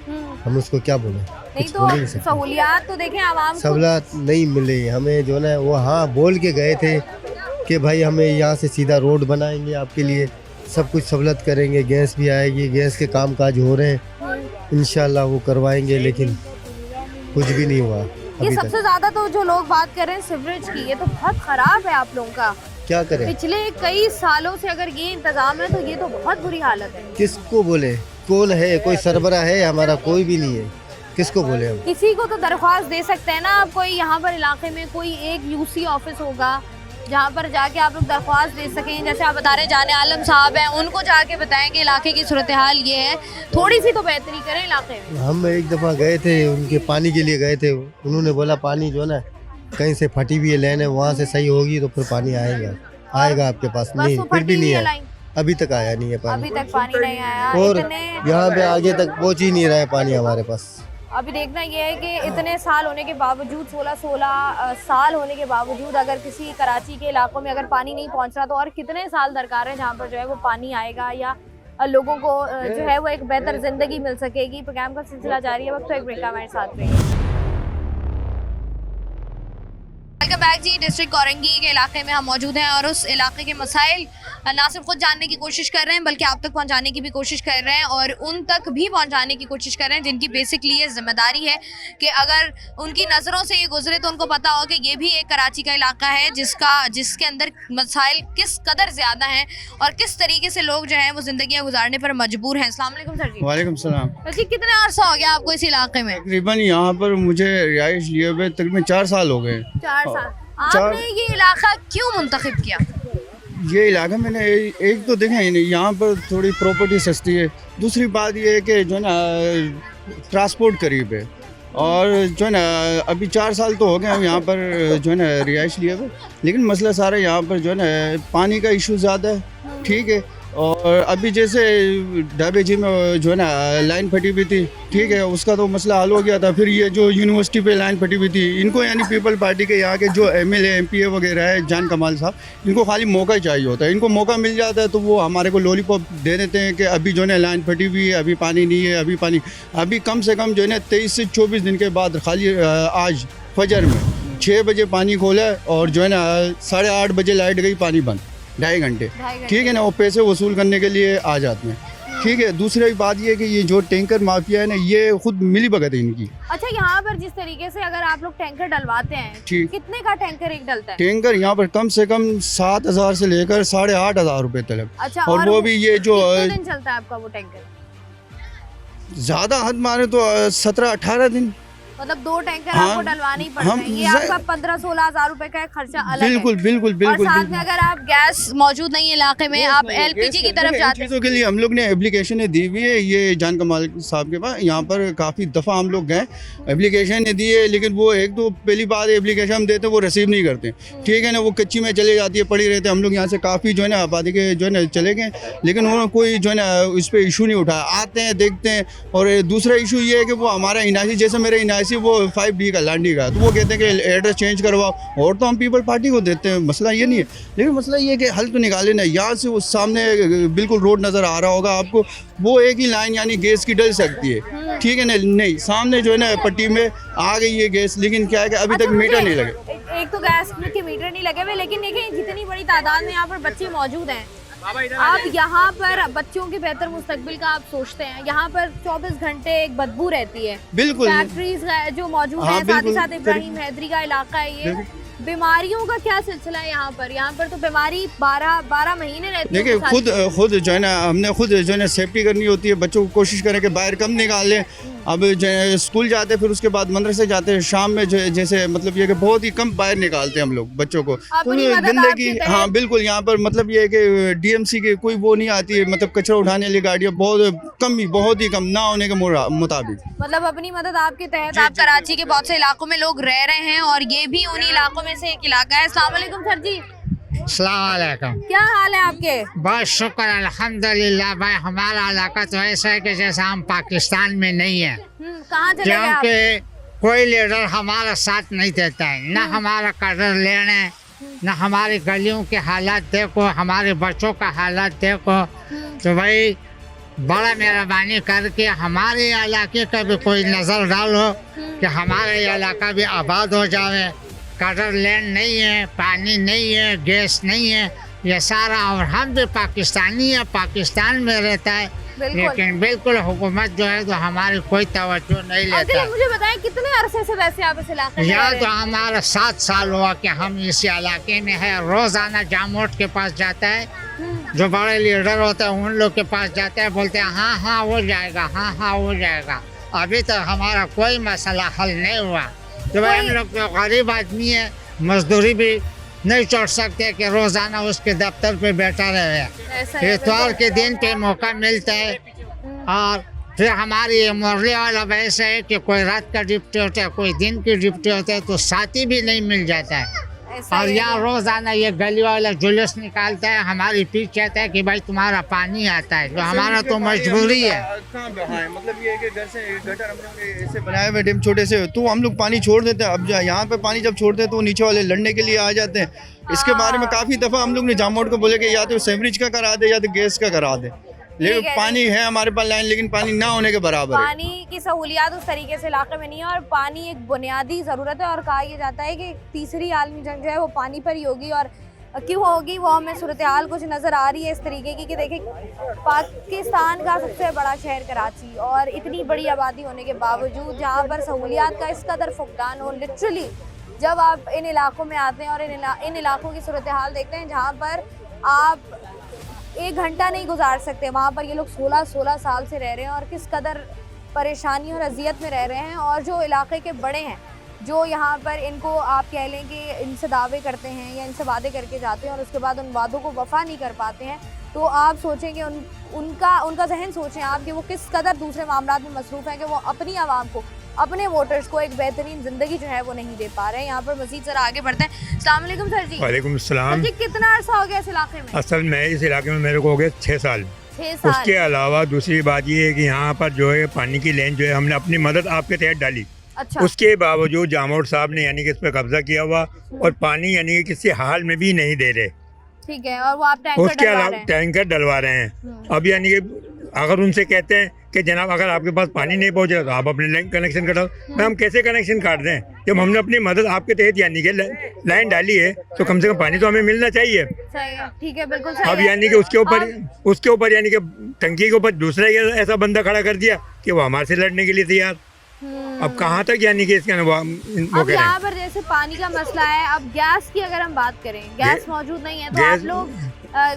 S7: हम उसको क्या बोले?
S1: नहीं तो सहूलियात तो देखें आवाम को।
S7: सहूलियात नहीं मिले हमें, जो ना वो हाँ बोल के गए थे कि भाई हमें यहाँ से सीधा रोड बनाएंगे आपके लिए, सब कुछ सहूलत करेंगे, गैस भी आएगी, गैस के काम काज हो रहे हैं, इंशाल्लाह वो करवाएंगे, लेकिन कुछ भी नहीं हुआ
S1: ये
S7: अभी
S1: सबसे ज्यादा तो जो लोग बात कर रहे हैं सीवरेज की, ये तो बहुत खराब है आप लोगों का।
S7: क्या करें?
S1: पिछले कई सालों से अगर ये इंतजाम है तो ये तो बहुत बुरी हालत है।
S7: किसको बोले? कौन है? कोई सरबराह है हमारा? कोई भी नहीं है, किसको बोले हम?
S1: किसी को तो दरख्वास्त दे सकते हैं ना आप। कोई यहाँ पर इलाके में कोई एक यूसी ऑफिस होगा जहाँ पर जाके आप लोग दरख्वास्त दे सकें। जैसे आप बता रहे जाने आलम साहब हैं, उनको जाके बताएं कि इलाके की सूरत हाल ये है, थोड़ी सी तो बेहतरी करें इलाके में।
S7: हम एक दफ़ा गए थे उनके पानी के लिए गए थे, उन्होंने बोला पानी जो ना कहीं से फटी हुई है लाइन है, वहाँ से सही होगी तो फिर पानी आएगा आपके पास। नहीं, फिर भी नहीं है, अभी तक आया नहीं है पानी।
S1: अभी तक पानी नहीं आया
S7: और यहाँ पे आगे तक पहुँच ही नहीं रहा है पानी हमारे पास।
S1: अभी देखना ये है कि इतने साल होने के बावजूद, 16 साल होने के बावजूद, अगर किसी कराची के इलाकों में अगर पानी नहीं पहुंच रहा तो और कितने साल दरकार है जहां पर जो है वो पानी आएगा या लोगों को जो है वो एक बेहतर जिंदगी मिल सकेगी। प्रोग्राम का सिलसिला जारी है, वक्त तो एक ब्रेक का हमारे साथ रहिए। वेलकम बैक जी। डिस्ट्रिक्ट औरंगी के इलाके में हम मौजूद हैं और उस इलाके के मसाइल ना सिर्फ खुद जानने की कोशिश कर रहे हैं बल्कि आप तक पहुंचाने की भी कोशिश कर रहे हैं और उन तक भी पहुंचाने की कोशिश कर रहे हैं जिनकी बेसिकली ये जिम्मेदारी है कि अगर उनकी नज़रों से ये गुजरे तो उनको पता हो कि ये भी एक कराची का इलाका है जिसके अंदर मसाइल किस कदर ज़्यादा हैं और किस तरीके से लोग जो हैं वो ज़िंदगियाँ गुजारने पर मजबूर हैं। अस्सलाम वालेकुम सर जी।
S8: वालेकुम सलाम।
S1: जी, कितना अर्सा हो गया आपको इस इलाके में?
S8: तकरीबन यहाँ पर मुझे रिहाइश लिए हुए तकरीबन 4 साल हो गए।
S1: 4 साल। आपने ये इलाका क्यों मुंतखब किया?
S8: ये इलाका मैंने एक तो देखें यहाँ पर थोड़ी प्रॉपर्टी सस्ती है, दूसरी बात ये है कि जो ना ट्रांसपोर्ट करीब है, और जो है ना अभी 4 साल तो हो गए हम यहाँ पर जो है ना रिहाइश लिए हुए, लेकिन मसला सारा यहाँ पर जो है ना पानी का इशू ज़्यादा है, ठीक है। और अभी जैसे ढाबे जी में जो है ना लाइन फटी हुई थी, ठीक है, उसका तो मसला हल हो गया था। फिर ये जो यूनिवर्सिटी पे लाइन फटी हुई थी, इनको यानी पीपल पार्टी के यहाँ के जो MLA MPA वगैरह है जान कमाल साहब, इनको खाली मौका ही चाहिए होता है। इनको मौका मिल जाता है तो वो हमारे को लॉलीपॉप दे देते हैं कि अभी जो है लाइन फटी हुई है, अभी पानी नहीं है, अभी पानी। अभी कम से कम जो है ना 23 से 24 दिन के बाद खाली आज फजर में 6 बजे पानी खोला और जो है ना 8:30 बजे लाइट गई, पानी बंद 2.5 घंटे, ठीक है ना। वो पैसे वसूल करने के लिए आ जाते हैं, ठीक है। दूसरी बात ये कि ये जो टैंकर माफिया है ना, ये खुद मिली भगत है इनकी।
S1: अच्छा, यहाँ पर जिस तरीके से अगर आप लोग टैंकर डलवाते हैं,
S8: ठीक।
S1: कितने का टैंकर एक डलता है?
S8: टैंकर यहाँ पर कम से कम 7,000 से लेकर 8,500 रुपए तक।
S1: अच्छा,
S8: और वो भी ये जो
S1: कितने दिन चलता है आपका वो टैंकर?
S8: ज्यादा हद माने तो 17-18 दिन।
S1: मतलब 2 टैंकर
S8: हाँ,
S1: आपको डलवाने ही पड़ते हैं। ये आपका 15-16 हज़ार रुपए का खर्चा अलग
S8: बिल्कुल
S1: है।
S8: बिल्कुल
S1: और
S8: बिल्कुल
S1: साथ
S8: बिल्कुल।
S1: में अगर आप गैस मौजूद नहीं है इलाके में, आप LPG की तरफ जाते हैं।
S8: चीज़ों के लिए हम लोग ने एप्लीकेशनें दी हुई है, ये जान कमाल साहब के पास। यहाँ पर काफ़ी दफ़ा हम लोग गए, एप्लीकेशन दी है, लेकिन वो एक तो पहली बात एप्लीकेशन हम देते हैं वो रिसीव नहीं करते, ठीक है ना। वो कच्ची में चले जाती है, पड़ी रहते हैं। हम लोग यहाँ से काफ़ी जो है ना आबादी के जो है ना चले गए, लेकिन उन्होंने कोई जो है ना इस पर इशू नहीं उठाया। आते हैं, देखते हैं। और दूसरा इशू ये है कि वो हमारा इनासी, जैसे मेरे इनासी वो 5D का लांडी का, तो वो कहते हैं कि एड्रेस चेंज करवाओ, और तो हम पीपल पार्टी को देते हैं। मसला ये नहीं है, लेकिन मसला ये है कि हल तो निकाले ना। यहाँ से उस सामने बिल्कुल रोड नज़र आ रहा होगा आपको, वो एक ही लाइन यानी गैस की डल सकती है, ठीक है ना। नहीं, सामने जो है ना पट्टी में आ गई है गैस, लेकिन क्या है कि अभी तक मीटर नहीं लगे।
S1: एक तो गैस के मीटर नहीं लगे हुए, लेकिन देखिए जितनी बड़ी तादाद में यहाँ पर बच्चे मौजूद हैं, आप यहाँ पर बच्चों के बेहतर मुस्तकबिल का आप सोचते हैं। यहाँ पर 24 घंटे एक बदबू रहती है,
S8: बिल्कुल
S1: फैक्ट्रीज जो मौजूद है, साथ ही साथ इब्राहिम हैदरी का इलाका है ये। बीमारियों का क्या सिलसिला है यहाँ पर? यहाँ पर तो बीमारी 12 महीने रहती है।
S8: देखिए खुद जो है ना हमने खुद जो है ना सेफ्टी करनी होती है। बच्चों को कोशिश करें कि बाहर कम निकालें। अब जो है स्कूल जाते हैं, फिर उसके बाद मदरसे जाते हैं, शाम में जो है जैसे मतलब ये कि बहुत ही कम बाहर निकालते हैं हम लोग बच्चों को। तो गंदगी, हाँ बिल्कुल, यहाँ पर मतलब ये है कि DMC की कोई वो नहीं आती है, मतलब कचरा उठाने वाली गाड़ियाँ बहुत ही कम ना होने के मुताबिक।
S1: मतलब अपनी मदद आपके तहत आप कराची के बहुत से इलाकों में लोग रह रहे हैं, और ये भी उन्हीं इलाकों में से एक इलाका है। अस्सलाम वालेकुम सर जी।
S9: अस्सलामुअलैकुम।
S1: क्या हाल है आपके?
S9: बहुत शुक्र अल्हम्दुलिल्लाह। भाई हमारा इलाका तो ऐसा है कि जैसा हम पाकिस्तान में नहीं है,
S1: कहाँ चले गए आप?
S9: क्योंकि कोई लीडर हमारा साथ नहीं देता है, ना हमारा कदर लेने, ना हमारी गलियों के हालात देखो, हमारे बच्चों का हालात देखो। तो भाई बड़ा मेहरबानी करके हमारे इलाके का भी कोई नज़र डालो कि हमारा इलाका भी आबाद हो जाए। कदर लैंड नहीं है, पानी नहीं है, गैस नहीं है, ये सारा। और हम भी पाकिस्तानी है, पाकिस्तान में रहता है, लेकिन बिल्कुल हुकूमत जो है तो हमारी कोई तवज्जो नहीं लेता।
S1: मुझे बताएं कितने अरसे से वैसे आप इस इलाके में
S9: यहाँ तो हमारा 7 साल हुआ कि हम इस इलाके में है। रोजाना जामोट के पास जाता है, जो बड़े लीडर होते हैं उन लोग के पास जाता है, बोलते हैं हाँ हो जाएगा, हाँ हो जाएगा। अभी तक हमारा कोई मसला हल नहीं हुआ। तो भाई हम लोग तो गरीब आदमी है, मजदूरी भी नहीं छोड़ सकते कि रोजाना उसके दफ्तर पे बैठा रहे। इतवार के दिन पे मौका मिलता है, और फिर हमारी मुरली वाला वैसे है कि कोई रात का ड्यूटी होता है, कोई दिन की ड्यूटी होता है, तो साथी भी नहीं मिल जाता है। और यहाँ रोजाना ये गली वाला जुलूस निकालता है, हमारी पीछ कहता है कि भाई तुम्हारा पानी आता है, जो हमारा तो मजबूरी है।
S8: मतलब ये है कि घर से गटर हम लोग ऐसे बनाए हुए डैम छोटे से, तो हम लोग पानी छोड़ देते हैं। अब यहाँ पे पानी जब छोड़ते हैं तो नीचे वाले लड़ने के लिए आ जाते हैं। इसके बारे में काफ़ी दफ़ा हम लोग ने जामोट को बोले कि या तो सेवरेज का करा दे या तो गैस का करा दे, लेकिन पानी है हमारे पास लाइन, लेकिन पानी ना होने के बराबर है।
S1: पानी की सहूलियात उस तरीके से इलाके में नहीं है, और पानी एक बुनियादी ज़रूरत है। और कहा यह जाता है कि तीसरी आलमी जंग जो है वो पानी पर ही होगी, और क्यों होगी वो हमें सूरत हाल कुछ नज़र आ रही है इस तरीके की कि देखिए पाकिस्तान का सबसे बड़ा शहर कराची, और इतनी बड़ी आबादी होने के बावजूद जहाँ पर सहूलियात का इस कदर फुकदान हो। लिटरली जब आप इन इलाकों में आते हैं और इन इलाकों की सूरत हाल देखते हैं जहाँ पर आप 1 घंटा नहीं गुजार सकते, वहाँ पर ये लोग 16 साल से रह रहे हैं, और किस कदर परेशानी और अजियत में रह रहे हैं। और जो इलाके के बड़े हैं, जो यहाँ पर इनको आप कह लें कि इनसे दावे करते हैं या इनसे वादे करके जाते हैं और उसके बाद उन वादों को वफा नहीं कर पाते हैं, तो आप सोचें कि उनका जहन सोचें आप कि वो किस कदर दूसरे मामलात में मसरूफ़ हैं कि वो अपनी आवाम को अपने वोटर्स को एक बेहतरीन जिंदगी जो है वो नहीं दे पा रहे हैं। यहाँ पर मजीद जरा आगे बढ़ते हैं। अस्सलाम वालेकुम सर जी।
S10: वालेकुम सलाम।
S1: सर जी कितना अर्सा हो गया इस इलाके में?
S10: असल में इस इलाके में मेरे को हो गए 6 साल।
S1: 6 साल।
S10: उसके अलावा दूसरी बात ये है कि यहाँ पर जो है पानी की लेन जो है हमने अपनी मदद आपके तहत डाली।
S1: अच्छा।
S10: उसके बावजूद जामोद साहब ने यानी कि इस पर कब्जा किया हुआ और पानी यानी कि किसी हाल में भी नहीं दे रहे।
S1: ठीक है, और वो आप टैंकर
S10: उसके
S1: डलवा
S10: अलावा
S1: रहे हैं।
S10: टैंकर डलवा रहे हैं। अब यानी कि अगर उनसे कहते हैं कि जनाब अगर आपके पास पानी नहीं पहुंच रहा तो आप अपने लाइन कनेक्शन कटाओ, मैं हम कैसे कनेक्शन काट दें? जब हमने अपनी मदद आपके तहत यानी कि लाइन डाली है तो कम से कम पानी तो हमें मिलना चाहिए।
S1: सही है, ठीक है, बिल्कुल सही
S10: अब
S1: है।
S10: यानी कि उसके ऊपर यानी कि टंकी के ऊपर दूसरा ऐसा बंदा खड़ा कर दिया कि वो हमारे से लड़ने के लिए तैयार। अब कहाँ तक यानी कि इसका वो
S1: अब
S10: करें।
S1: यहाँ पर जैसे पानी का मसला है, अब गैस की अगर हम बात करें, गैस मौजूद नहीं है तो आप लोग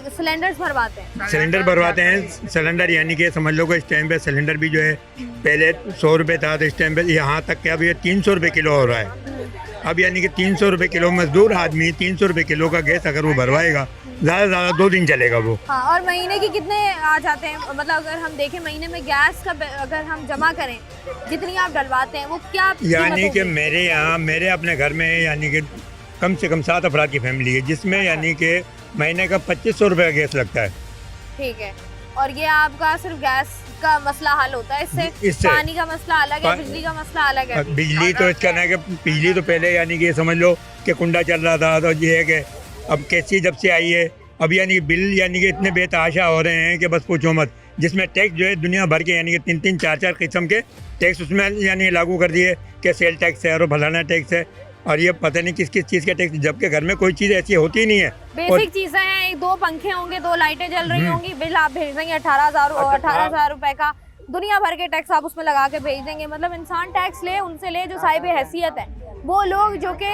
S1: सिलेंडर्स भरवाते हैं?
S10: सिलेंडर भरवाते हैं। सिलेंडर यानी कि समझ लो कि इस टाइम पे सिलेंडर भी जो है पहले 100 रुपये था तो इस टाइम पे यहाँ तक कि अब ये 300 रुपये किलो हो रहा है। अब यानी कि 300 रुपये किलो, मजदूर आदमी 300 रुपये किलो का गैस अगर वो भरवाएगा ज़्यादा से ज़्यादा 2 दिन चलेगा वो।
S1: हाँ, और महीने के कितने आ जाते हैं? मतलब अगर हम देखें महीने में गैस का अगर हम जमा करें जितनी आप डलवाते हैं वो क्या
S10: यानी कि मेरे यहाँ मेरे अपने घर में यानी कि कम से कम 7 अफराद की फैमिली है जिसमें यानी कि महीने का 2500 रुपये का गैस लगता है।
S1: ठीक है, और ये आपका सिर्फ गैस का मसला हल होता है इससे पानी का मसला अलग है, बिजली का मसला अलग है?
S10: बिजली तो इसका ना कि बिजली तो पहले यानी कि समझ लो कि कुंडा चल रहा था तो ये है कि अब कैसी जब से आई है अब यानी कि बिल यानी कि इतने बेतहाशा हो रहे हैं कि बस पूछो मत। जिसमें टैक्स जो है दुनिया भर के यानी कि 3-3, 4-4 किस्म के टैक्स उसमें यानी लागू कर दिए कि सेल टैक्स है और फलाना टैक्स है और ये पता नहीं किस किस चीज़ का टैक्स, जबकि घर में कोई चीज़ ऐसी होती ही नहीं है।
S1: बेसिक चीजें हैं, 2 पंखे होंगे, 2 लाइटें जल रही होंगी, बिल आप भेज देंगे 18,000 रुपए का, दुनिया भर के टैक्स आप उसमें लगा के भेज देंगे। मतलब इंसान टैक्स ले उनसे ले जो साहिब हैसियत है, वो लोग जो कि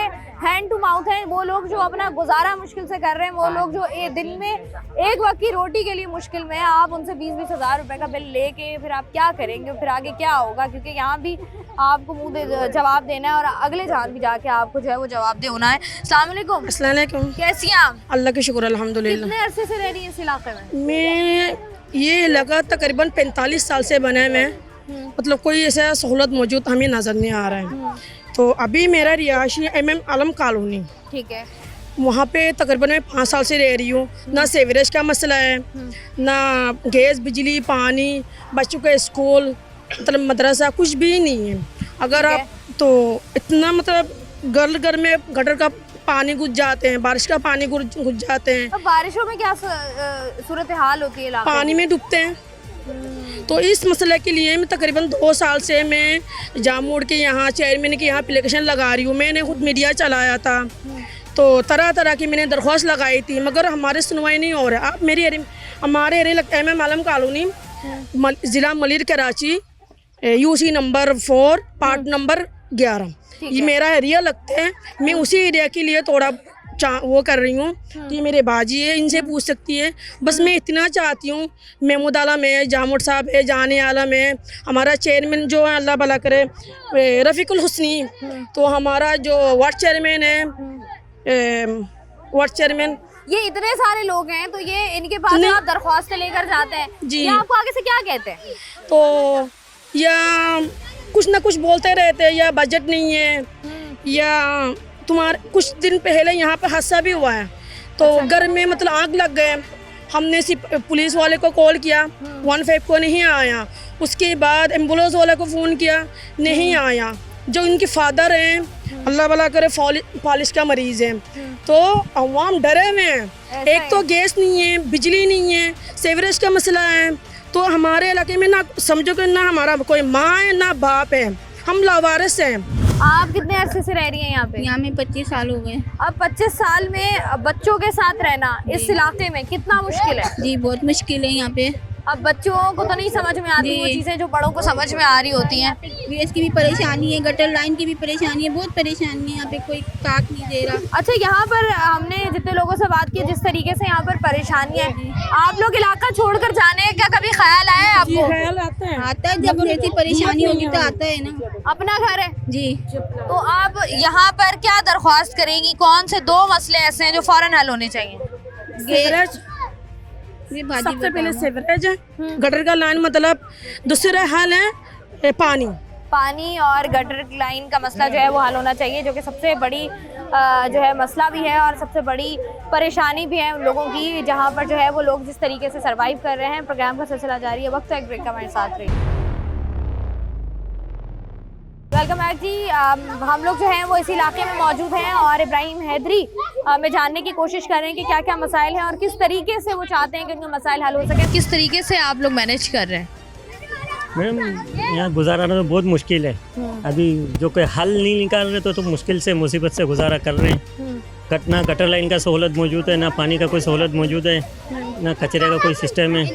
S1: हैंड टू माउथ हैं, वो लोग जो अपना गुजारा मुश्किल से कर रहे हैं, वो लोग जो दिन में एक वक्त की रोटी के लिए मुश्किल में है, आप उनसे 20-20 हज़ार रुपए का बिल लेके फिर आप क्या करेंगे? फिर आगे क्या होगा? क्योंकि यहाँ भी आपको मुंह जवाब देना है और अगले जान भी जाके आपको जो है वो जवाब दे होना है। अस्सलाम वालेकुम।
S3: अस्सलाम वालेकुम।
S1: कैसी हैं आप?
S3: अल्लाह के शुक्र अल्हम्दुलिल्लाह।
S1: कितने अरसे से रह रही हैं इस इलाके में?
S3: मैं ये लगा तकरीबन 45 साल से बना है मैं, मतलब कोई ऐसा सहूलत मौजूद हमें नज़र नहीं आ रहा है। तो अभी मेरा रिहायशी MM आलम कॉलोनी,
S1: ठीक है,
S3: वहाँ पे तकरीबन मैं 5 साल से रह रही हूँ। ना सीवरेज का मसला है, ना गैस, बिजली, पानी, बच्चों का स्कूल, मतलब मदरसा, कुछ भी नहीं है। अगर आप तो इतना मतलब घर में गटर का पानी घुस जाते हैं, बारिश का पानी घुस जाते हैं।
S1: तो बारिशों में क्या सूरत हाल होती है?
S3: पानी में डूबते हैं। तो इस मसले के लिए मैं तकरीबन 2 साल से मैं जामोद के यहाँ चेयरमैन के यहाँ एप्लीकेशन लगा रही हूँ। मैंने खुद मीडिया चलाया था, तो तरह तरह की मैंने दरख्वास्त लगाई थी, मगर हमारे सुनवाई नहीं हो रहा। आप हमारे एरिया लगता है MM आलम कॉलोनी, ज़िला Malir Karachi, UC number 4 part number 11, ये मेरा एरिया लगता है। मैं उसी एरिया के लिए थोड़ा वो कर रही हूँ कि मेरे बाजी है, इनसे पूछ सकती है। बस मैं इतना चाहती हूँ, महमूद आलम है, जामोद साहब है, जाने आलम है, हमारा चेयरमैन जो है अल्लाह भला करे रफ़ीकुल हुस्नी, तो हमारा जो वार्ड चेयरमैन है, वार्ड चेयरमैन,
S1: ये इतने सारे लोग हैं, तो ये इनके पास आप दरख्वास्त लेकर जाते हैं जी, आपको आगे से क्या कहते हैं? तो
S3: या कुछ ना कुछ बोलते रहते हैं, या बजट नहीं है, या तुम्हारे कुछ दिन पहले यहाँ पे हादसा भी हुआ है, तो घर में मतलब आग लग गए। हमने पुलिस वाले को कॉल किया, 15 को नहीं आया। उसके बाद एम्बुलेंस वाले को फ़ोन किया, नहीं आया। जो इनके फादर हैं अल्लाह भला करे फालिश का मरीज़ है, तो अवाम डरे हुए हैं। एक तो गैस नहीं है, बिजली नहीं है, सीवरेज का मसला है। तो हमारे इलाके में ना समझो कि ना हमारा कोई माँ है ना बाप है, हम लावारिस हैं।
S1: आप कितने अरसे से रह रही हैं यहाँ पे?
S11: यहाँ में 25 साल हो गए।
S1: अब 25 साल में बच्चों के साथ रहना इस इलाके में कितना मुश्किल है?
S11: जी बहुत मुश्किल है यहाँ पे।
S1: अब बच्चों को तो नहीं समझ में आती वो चीज़ें जो बड़ों को समझ में आ रही होती हैं।
S11: गैस की भी परेशानी है, गटर लाइन की भी परेशानी है, बहुत परेशानी है यहाँ पे, कोई काट नहीं दे रहा।
S1: अच्छा, यहाँ पर हमने जितने लोगों से बात की, जिस तरीके से यहाँ पर परेशानी है, आप लोग इलाका छोड़कर जाने का कभी ख्याल आया है आपको?
S3: ख्याल
S11: आता है, जब ऐसी परेशानी होगी तो आता है ना।
S1: अपना घर है
S11: जी,
S1: तो आप यहाँ पर क्या दरख्वास्त करेंगी? कौन से 2 मसले ऐसे हैं जो फौरन हल होने चाहिए?
S3: सबसे पहले सीवरेज है, गटर का लाइन, मतलब दूसरा हाल है पानी।
S1: पानी और गटर लाइन का मसला जो है वो हल होना चाहिए, जो कि सबसे बड़ी जो है मसला भी है और सबसे बड़ी परेशानी भी है उन लोगों की, जहाँ पर जो है वो लोग जिस तरीके से सर्वाइव कर रहे हैं। प्रोग्राम का सिलसिला जारी है, वक्त एक ब्रेक का, हमारे साथ रहिए। वेलकम बैक जी। हम लोग जो हैं वो इस इलाके में मौजूद हैं और इब्राहिम हैदरी में जानने की कोशिश कर रहे हैं कि क्या क्या मसाइल हैं और किस तरीके से वो चाहते हैं कि उनके मसाइल हल हो सके। किस तरीके से आप लोग मैनेज कर रहे हैं?
S12: मैम यहाँ गुजारा तो बहुत मुश्किल है, अभी जो कोई हल नहीं निकाल रहे तो मुश्किल से मुसीबत से गुजारा कर रहे हैं। ना गटर लाइन का सहूलत मौजूद है, ना पानी का कोई सहूलत मौजूद है, ना कचरे का कोई सिस्टम है,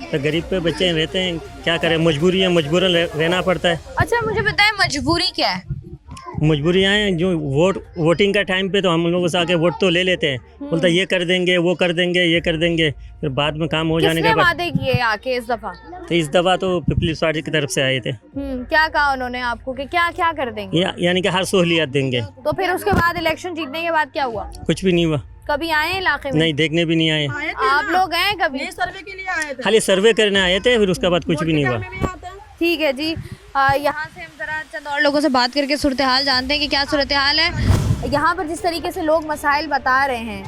S12: तो गरीब पे बच्चे रहते हैं, क्या करें, मजबूरी है, मजबूरन रहना पड़ता है।
S1: अच्छा मुझे बताएं मजबूरी क्या है?
S12: मजबूरियाँ हैं जो वोटिंग का टाइम पे तो हम लोगों से आके वोट तो ले लेते हैं, बोलता ये कर देंगे, वो कर देंगे, ये कर देंगे, फिर बाद में काम हो जाने के बाद
S1: वादे किए आके इस दफा?
S12: तो इस दफा तो पीपल्स पार्टी की तरफ से आए थे।
S1: क्या कहा उन्होंने आपको कि क्या क्या कर देंगे?
S12: यानी कि हर सहूलियत देंगे।
S1: तो फिर उसके बाद इलेक्शन जीतने के बाद क्या हुआ?
S12: कुछ भी नहीं हुआ।
S1: कभी आए इलाके में?
S12: नहीं, देखने भी नहीं आए।
S1: आप लोग गए कभी?
S3: सर्वे के लिए आए थे।
S12: खाली सर्वे करने आए थे, फिर उसके बाद कुछ भी नहीं हुआ।
S1: ठीक है जी। यहाँ से हम जरा चंद और लोगों से बात करके सूरत हाल जानते हैं कि क्या सूरत हाल है। यहाँ पर जिस तरीके से लोग मसाइल बता रहे हैं,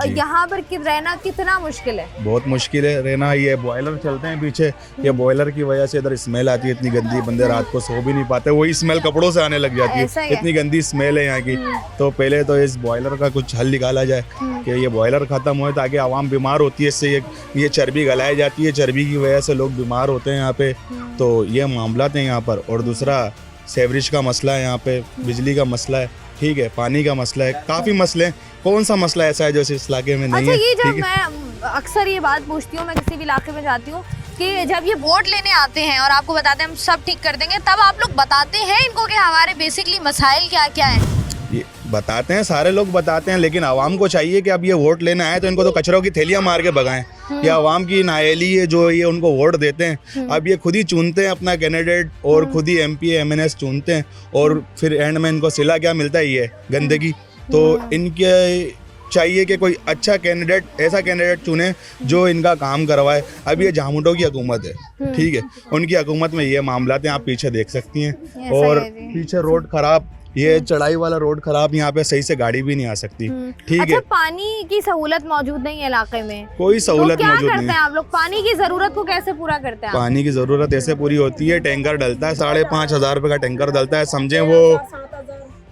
S1: यहाँ पर रहना कितना मुश्किल है?
S13: बहुत मुश्किल है रहना। ये बॉयलर चलते हैं पीछे, ये बॉयलर की वजह से इधर स्मेल आती है इतनी गंदी, बंदे रात को सो भी नहीं पाते, वही स्मेल कपड़ों से आने लग जाती है, इतनी गंदी स्मेल है यहाँ की। तो पहले तो इस बॉयलर का कुछ हल निकाला जाए कि ये बॉयलर ख़त्म हो ताकि आवाम बीमार होती है, इससे ये चर्बी गलाई जाती है, चर्बी की वजह से लोग बीमार होते हैं यहाँ पे। तो ये मामला हैं यहाँ पर। और दूसरा सेवरेज का मसला है यहाँ पे, बिजली का मसला है, ठीक है, पानी का मसला है, काफ़ी मसले हैं। कौन सा मसला ऐसा है जो इस इलाके में नहीं है?
S1: ये जब मैं अक्सर ये बात पूछती हूँ, मैं किसी भी इलाके में जाती हूँ कि जब ये वोट लेने आते हैं और आपको बताते हैं हम सब ठीक कर देंगे, तब आप लोग बताते हैं इनको कि हमारे बेसिकली मसाइल क्या क्या है?
S13: ये बताते हैं, सारे लोग बताते हैं, लेकिन आवाम को चाहिए कि अब ये वोट लेना है तो इनको तो कचरों की थैलियां मार के भगाएं। ये आवाम की नाअहली है जो ये उनको वोट देते हैं। अब ये खुद ही चुनते हैं अपना कैंडिडेट और खुद ही MP MNS चुनते हैं और फिर एंड में इनको सिला क्या मिलता है? ये गंदगी। तो इनके चाहिए कि कोई अच्छा कैंडिडेट, ऐसा कैंडिडेट चुने जो इनका काम करवाए। अब ये झामुटों की हुकूमत है, ठीक है, उनकी हुकूमत में ये मामला हैं, आप पीछे देख सकती हैं। और पीछे रोड खराब, ये चढ़ाई वाला रोड खराब, यहाँ पे सही से गाड़ी भी नहीं आ सकती, ठीक है।
S1: अच्छा, पानी की सहूलत मौजूद नहीं है इलाके में?
S13: कोई सहूलत
S1: तो
S13: मौजूद नहीं है।
S1: आप लोग पानी की जरूरत को कैसे पूरा करते हैं?
S13: पानी की जरूरत ऐसे पूरी होती है, टैंकर डलता है, 5,500 रुपये का टैंकर डलता है, समझे वो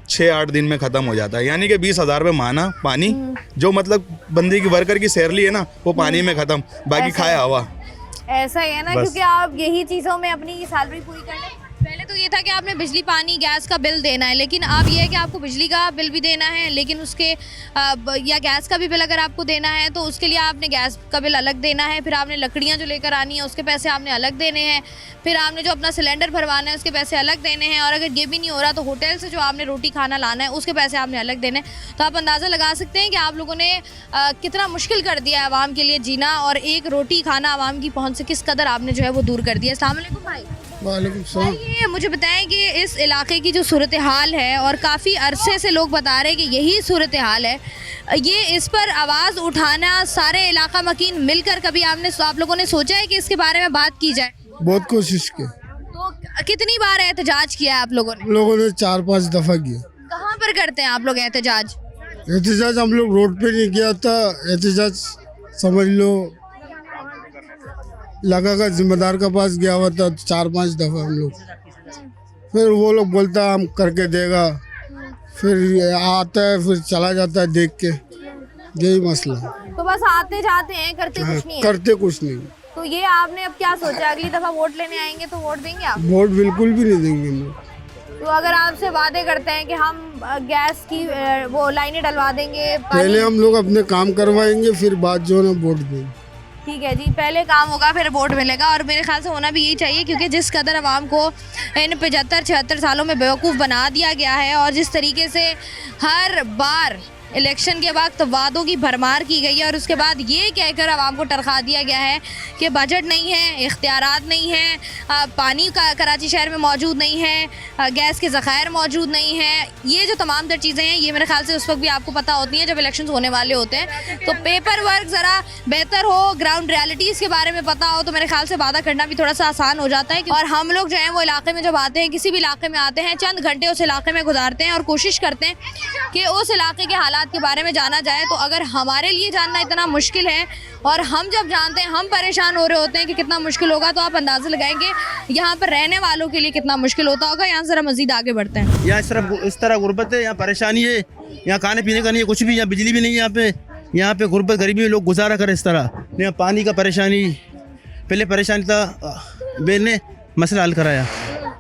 S13: 6-8 दिन में खत्म हो जाता है, यानी कि 20,000 रुपये माना पानी, जो मतलब बंदी की वर्कर की सैलरी है ना, वो पानी में खत्म, बाकी खाया हवा।
S1: ऐसा ही है ना, क्योंकि आप यही चीज़ों में अपनी सैलरी पूरी कर लें। पहले तो ये था कि आपने बिजली पानी गैस का बिल देना है, लेकिन अब ये है कि आपको बिजली का बिल भी देना है, लेकिन उसके या गैस का भी बिल अगर आपको देना है तो उसके लिए आपने गैस का बिल अलग देना है, फिर आपने लकड़ियाँ जो लेकर आनी है उसके पैसे आपने अलग देने हैं, फिर आपने जो अपना सिलेंडर भरवाना है उसके पैसे अलग देने हैं, और अगर ये भी नहीं हो रहा तो होटल से जो आपने रोटी खाना लाना है उसके पैसे आपने अलग देने हैं। तो आप अंदाज़ा लगा सकते हैं कि आप लोगों ने कितना मुश्किल कर दिया है आवाम के लिए जीना, और एक रोटी खाना आवाम की पहुँच से किस कदर आपने जो है वो दूर कर दिया। अस्सलाम वालेकुम भाई।
S14: वालेकुम सलाम।
S1: ये मुझे बताएं कि इस इलाके की जो सूरत हाल है, और काफ़ी अरसे से लोग बता रहे हैं कि यही सूरत हाल है, ये इस पर आवाज़ उठाना सारे इलाका मकीन मिलकर कभी आप लोगों ने सोचा है कि इसके बारे में बात की जाए?
S14: बहुत कोशिश की।
S1: तो कितनी बार एहतजाज किया है आप लोगों ने?
S14: लोगों ने 4-5 दफ़ा किया।
S1: कहाँ पर करते हैं आप लोग एहतजाज?
S14: एहतजाज हम लोग रोड पे नहीं किया था, एहतजाज समझ लो लगा का जिम्मेदार के पास गया हुआ था 4-5 दफ़ा हम लोग। फिर वो लोग बोलता हम करके देगा, फिर आता है, फिर चला जाता है देख के, यही मसला।
S1: तो बस आते जाते हैं, करते कुछ नहीं है।
S14: करते कुछ नहीं।
S1: तो ये आपने अब क्या सोचा, अगली दफ़ा वोट लेने आएंगे तो वोट देंगे आप?
S14: वोट बिल्कुल भी नहीं देंगे हम लोग।
S1: तो अगर आपसे वादे करते हैं कि हम गैस की वो लाइनें डलवा देंगे,
S14: पहले हम लोग अपने काम करवाएंगे, फिर बाद जो है ना वोट देंगे।
S1: ठीक है जी, पहले काम होगा फिर वोट मिलेगा, और मेरे ख्याल से होना भी यही चाहिए, क्योंकि जिस कदर आवाम को इन 75-76 सालों में बेवकूफ़ बना दिया गया है, और जिस तरीके से हर बार इलेक्शन के वक्त वादों की भरमार की गई है और उसके बाद ये कहकर आवाम को टरखा दिया गया है कि बजट नहीं है, इख्तियारात नहीं है, पानी का कराची शहर में मौजूद नहीं है, गैस के ज़खायर मौजूद नहीं है। ये जो तमाम तर चीज़ें हैं ये मेरे ख्याल से उस वक्त भी आपको पता होती हैं जब इलेक्शन होने वाले होते हैं। तो पेपर वर्क ज़रा बेहतर हो, ग्राउंड रियलिटीज़ के बारे में पता हो तो मेरे ख्याल से वादा करना भी थोड़ा सा आसान हो जाता है। और हम लोग जो हैं वो इलाके में जब आते हैं, किसी भी इलाके में आते हैं, चंद घंटे उस इलाके में गुजारते हैं और कोशिश करते हैं कि उस इलाके के हालात के बारे में जाना जाए। तो अगर हमारे लिए जानना इतना मुश्किल है और हम जब जानते हैं हम परेशान हो रहे होते हैं कि कितना मुश्किल होगा, तो आप अंदाज़ा लगाएंगे यहाँ पर रहने वालों के लिए कितना मुश्किल होता होगा। यहाँ ज़रा मज़ीद आगे बढ़ते हैं।
S8: यहाँ इस तरह गुर्बत है, यहाँ परेशानी है, यहाँ खाने पीने का नहीं है कुछ भी, यहाँ बिजली भी नहीं है, यहाँ पे गुर्बत गरीबी में लोग गुजारा करें इस तरह। यहाँ पानी का परेशानी, पहले परेशानी था, बेल ने मसला हल कराया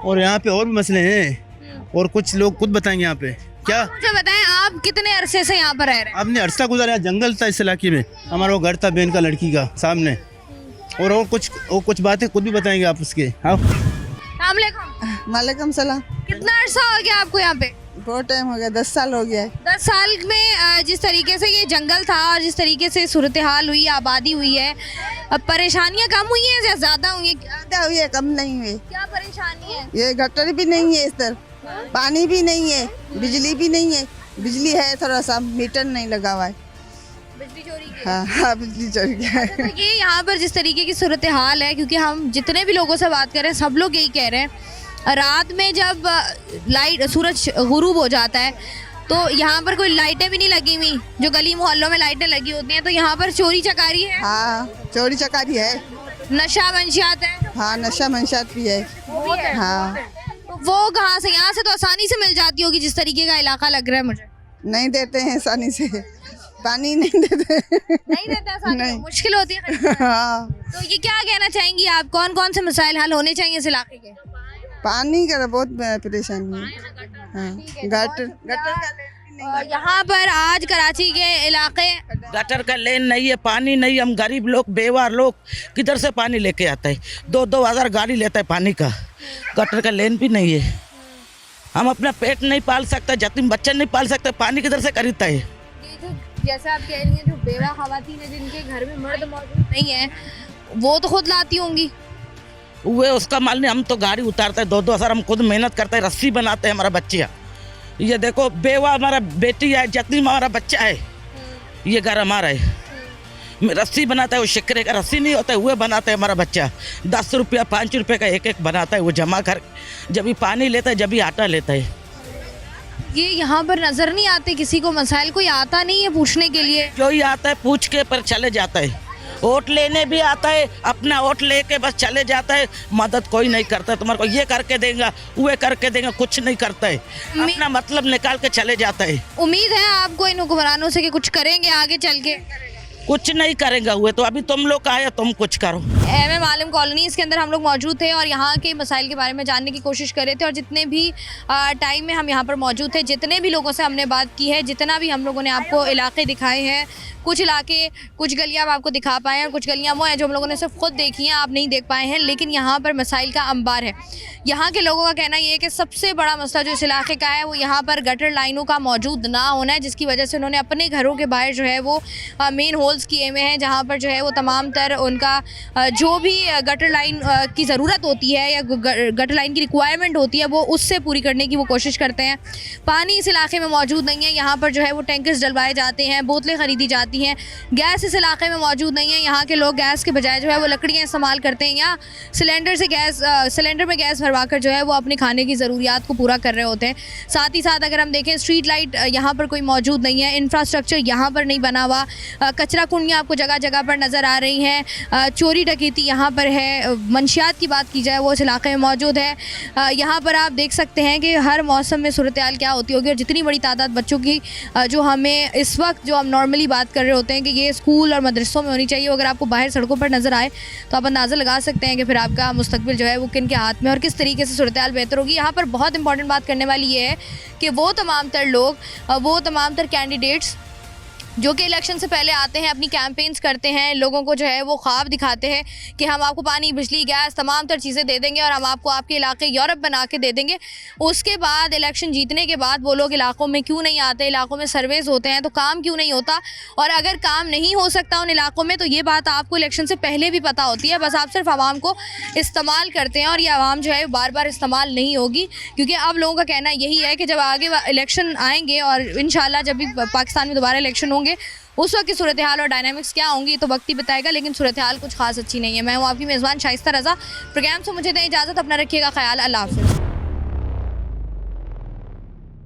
S8: और यहाँ पे और भी मसले हैं और कुछ लोग खुद बताएंगे यहाँ पे क्या।
S1: मुझे बताएं आप कितने अरसे से यहाँ पर रह रहे हैं?
S8: आपने अरसा गुजारा, जंगल था इस इलाके में, हमारा वो घर था बहन का लड़की का सामने, और कुछ बातें खुद भी बताएंगे आप उसके। हाँ,
S3: वालेकुम सलाम।
S1: कितना अरसा हो गया आपको यहाँ पे?
S3: बहुत टाइम हो गया, 10 साल हो गया है।
S1: 10 साल में जिस तरीके से ये जंगल था और जिस तरीके से सूरत हाल हुई, आबादी हुई है, अब परेशानियाँ कम हुई हैं या ज़्यादा हुई हैं?
S3: ज़्यादा हुई है, कम नहीं हुई।
S1: क्या परेशानी है?
S3: ये गटर भी नहीं है इस तरफ, पानी भी नहीं है, बिजली भी नहीं है। बिजली है, थोड़ा सा मीटर नहीं लगा हुआ है।
S1: बिजली चोरी की?
S3: हाँ, बिजली चोरी की है।
S1: तो ये यहाँ पर जिस तरीके की सूरत हाल है, क्योंकि हम जितने भी लोगों से बात कर रहे हैं सब लोग यही कह रहे हैं, रात में जब सूरज गुरूब हो जाता है तो यहाँ पर कोई लाइटें भी नहीं लगी हुई, जो गली मोहल्लों में लाइटें लगी होती हैं, तो यहाँ पर चोरी चकारी है।
S3: हाँ, चोरी चकारी है,
S1: नशा मंशियात है।
S3: हाँ, नशा मंशियात भी है। हाँ,
S1: तो वो कहाँ से? यहाँ से तो आसानी से मिल जाती होगी जिस तरीके का इलाका लग रहा है मुझे।
S3: नहीं देते हैं आसानी से, पानी नहीं देते।
S1: नहीं देते आसानी से, मुश्किल होती है।
S3: हाँ।
S1: तो ये क्या कहना चाहेंगी आप, कौन कौन से मसाइल हल होने चाहिए इस इलाके के?
S3: पानी का बहुत परेशानी है। हाँ, गटर
S1: यहाँ पर आज कराची के इलाके
S2: गटर का लेन नहीं है, पानी नहीं, हम गरीब लोग, बेवार लोग किधर से पानी लेके आता है? 2-2 हज़ार गाड़ी लेता है पानी का, गटर का लेन भी नहीं है। हम अपना पेट नहीं पाल सकते, यतीम बच्चा नहीं पाल सकते, पानी किधर से खरीदता है?
S1: जैसे आप कह रही हैं जो बेवा खवातीन है जिनके घर में मर्द मौजूद नहीं है, वो तो खुद लाती होंगी।
S2: वे उसका माल नहीं, हम तो गाड़ी उतारते हैं 2-2 हज़ार, हम खुद मेहनत करते हैं, रस्सी बनाते हैं हमारा बच्चिया। ये देखो, बेवा हमारा बेटी है, यतीम हमारा बच्चा है, ये घर हमारा है, रस्सी बनाता है, वो शिकरे का रस्सी नहीं होता है, वो बनाता है हमारा बच्चा। 10 रुपया 5 रुपये का एक बनाता है, वो जमा कर, जब भी पानी लेता है, जब भी आटा लेता है।
S1: ये यहाँ पर नजर नहीं आते किसी को मसाइल, कोई आता नहीं है पूछने के लिए?
S2: जो ही आता है पूछ के पर चले जाता है, वोट लेने भी आता है, अपना वोट लेके बस चले जाता है, मदद कोई नहीं करता। तुम्हारे को ये करके देंगे, वो करके देंगे, कुछ नहीं करता है, अपना मतलब निकाल के चले जाता है।
S1: उम्मीद है आपको इन हुक्मरानों से कि कुछ करेंगे आगे चल के?
S2: कुछ नहीं करेंगे हुए तो अभी तुम लोग आए, तुम कुछ करो।
S1: एमएम आलम कॉलोनी, इसके अंदर हम लोग मौजूद थे और यहाँ के मसाइल के बारे में जानने की कोशिश कर रहे थे। और जितने भी टाइम में हम यहाँ पर मौजूद थे, जितने भी लोगों से हमने बात की है, जितना भी हम लोगों ने आपको इलाके दिखाए हैं, कुछ इलाके, कुछ गलियाँ आपको दिखा पाए हैं, कुछ गलियाँ वो हैं जो हम लोगों ने सिर्फ खुद देखी हैं, आप नहीं देख पाए हैं, लेकिन यहाँ पर मसाइल का अंबार है। यहाँ के लोगों का कहना ये है कि सबसे बड़ा मसला जो इस इलाके का है वो यहाँ पर गटर लाइनों का मौजूद ना होना है, जिसकी वजह से उन्होंने अपने घरों के बाहर जो है वो मेन होल्स किए हुए हैं, जहाँ पर जो है वो तमाम तर उनका जो भी गटर लाइन की ज़रूरत होती है या गटर लाइन की रिक्वायरमेंट होती है वो उससे पूरी करने की वो कोशिश करते हैं। पानी इस इलाके में मौजूद नहीं है, यहाँ पर जो है वो टैंकर्स डलवाए जाते हैं, बोतलें ख़रीदी जाती हैं। गैस इस इलाके में मौजूद नहीं है, यहाँ के लोग गैस के बजाय जो है वो लकड़ियाँ इस्तेमाल करते हैं या सिलेंडर में गैस भरवा कर जो है वो अपने खाने की ज़रूरियात को पूरा कर रहे होते हैं। साथ ही साथ अगर हम देखें, स्ट्रीट लाइट यहाँ पर कोई मौजूद नहीं है, इंफ्रास्ट्रक्चर यहाँ पर नहीं बना हुआ, कचरा कुंडियाँ आपको जगह जगह पर नज़र आ रही हैं, चोरी डकैती यहाँ पर है, मंशियात की बात की जाए वो इस इलाके में मौजूद है। यहाँ पर आप देख सकते हैं कि हर मौसम में सूरत हाल क्या होती होगी और जितनी बड़ी तादाद बच्चों की जो हमें इस वक्त जो हम नॉर्मली बात कर रहे होते हैं कि ये स्कूल और मदरसों में होनी चाहिए, अगर आपको बाहर सड़कों पर नज़र आए तो आप अंदाज़ा लगा सकते हैं कि फिर आपका मुस्तकबिल जो है वो किन के हाथ में और किस तरीके से सूरत हाल बेहतर होगी। यहाँ पर बहुत इंपॉर्टेंट बात करने वाली ये है कि वो तमाम तर लोग, वो तमाम तर कैंडिडेट्स जो कि इलेक्शन से पहले आते हैं, अपनी कैंपेन्स करते हैं, लोगों को जो है वो ख्वाब दिखाते हैं कि हम आपको पानी, बिजली, गैस, तमाम तर चीज़ें दे देंगे और हम आपको आपके इलाके यूरोप बना के दे देंगे। उसके बाद इलेक्शन जीतने के बाद वो लोग इलाकों में क्यों नहीं आते, इलाकों में सर्वेज होते हैं तो काम क्यों नहीं होता, और अगर काम नहीं हो सकता उन इलाकों में तो ये बात आपको इलेक्शन से पहले भी पता होती है, बस आप सिर्फ आवाम को इस्तेमाल करते हैं और ये आवाम जो है बार बार इस्तेमाल नहीं होगी। क्योंकि अब लोगों का कहना यही है कि जब आगे इलेक्शन आएंगे और इंशाल्लाह जब भी पाकिस्तान में दोबारा इलेक्शन होंगे उस वक्त की सूरत हाल और डायनामिक्स क्या होंगी तो वक्त ही बताएगा, लेकिन सूरत हाल कुछ खास अच्छी नहीं है। मैं हूँ आपकी मेज़बान शाइस्ता रज़ा। प्रोग्राम से मुझे दें इजाज़त, अपना रखिएगा ख्याल, अल्लाह हाफ़िज़।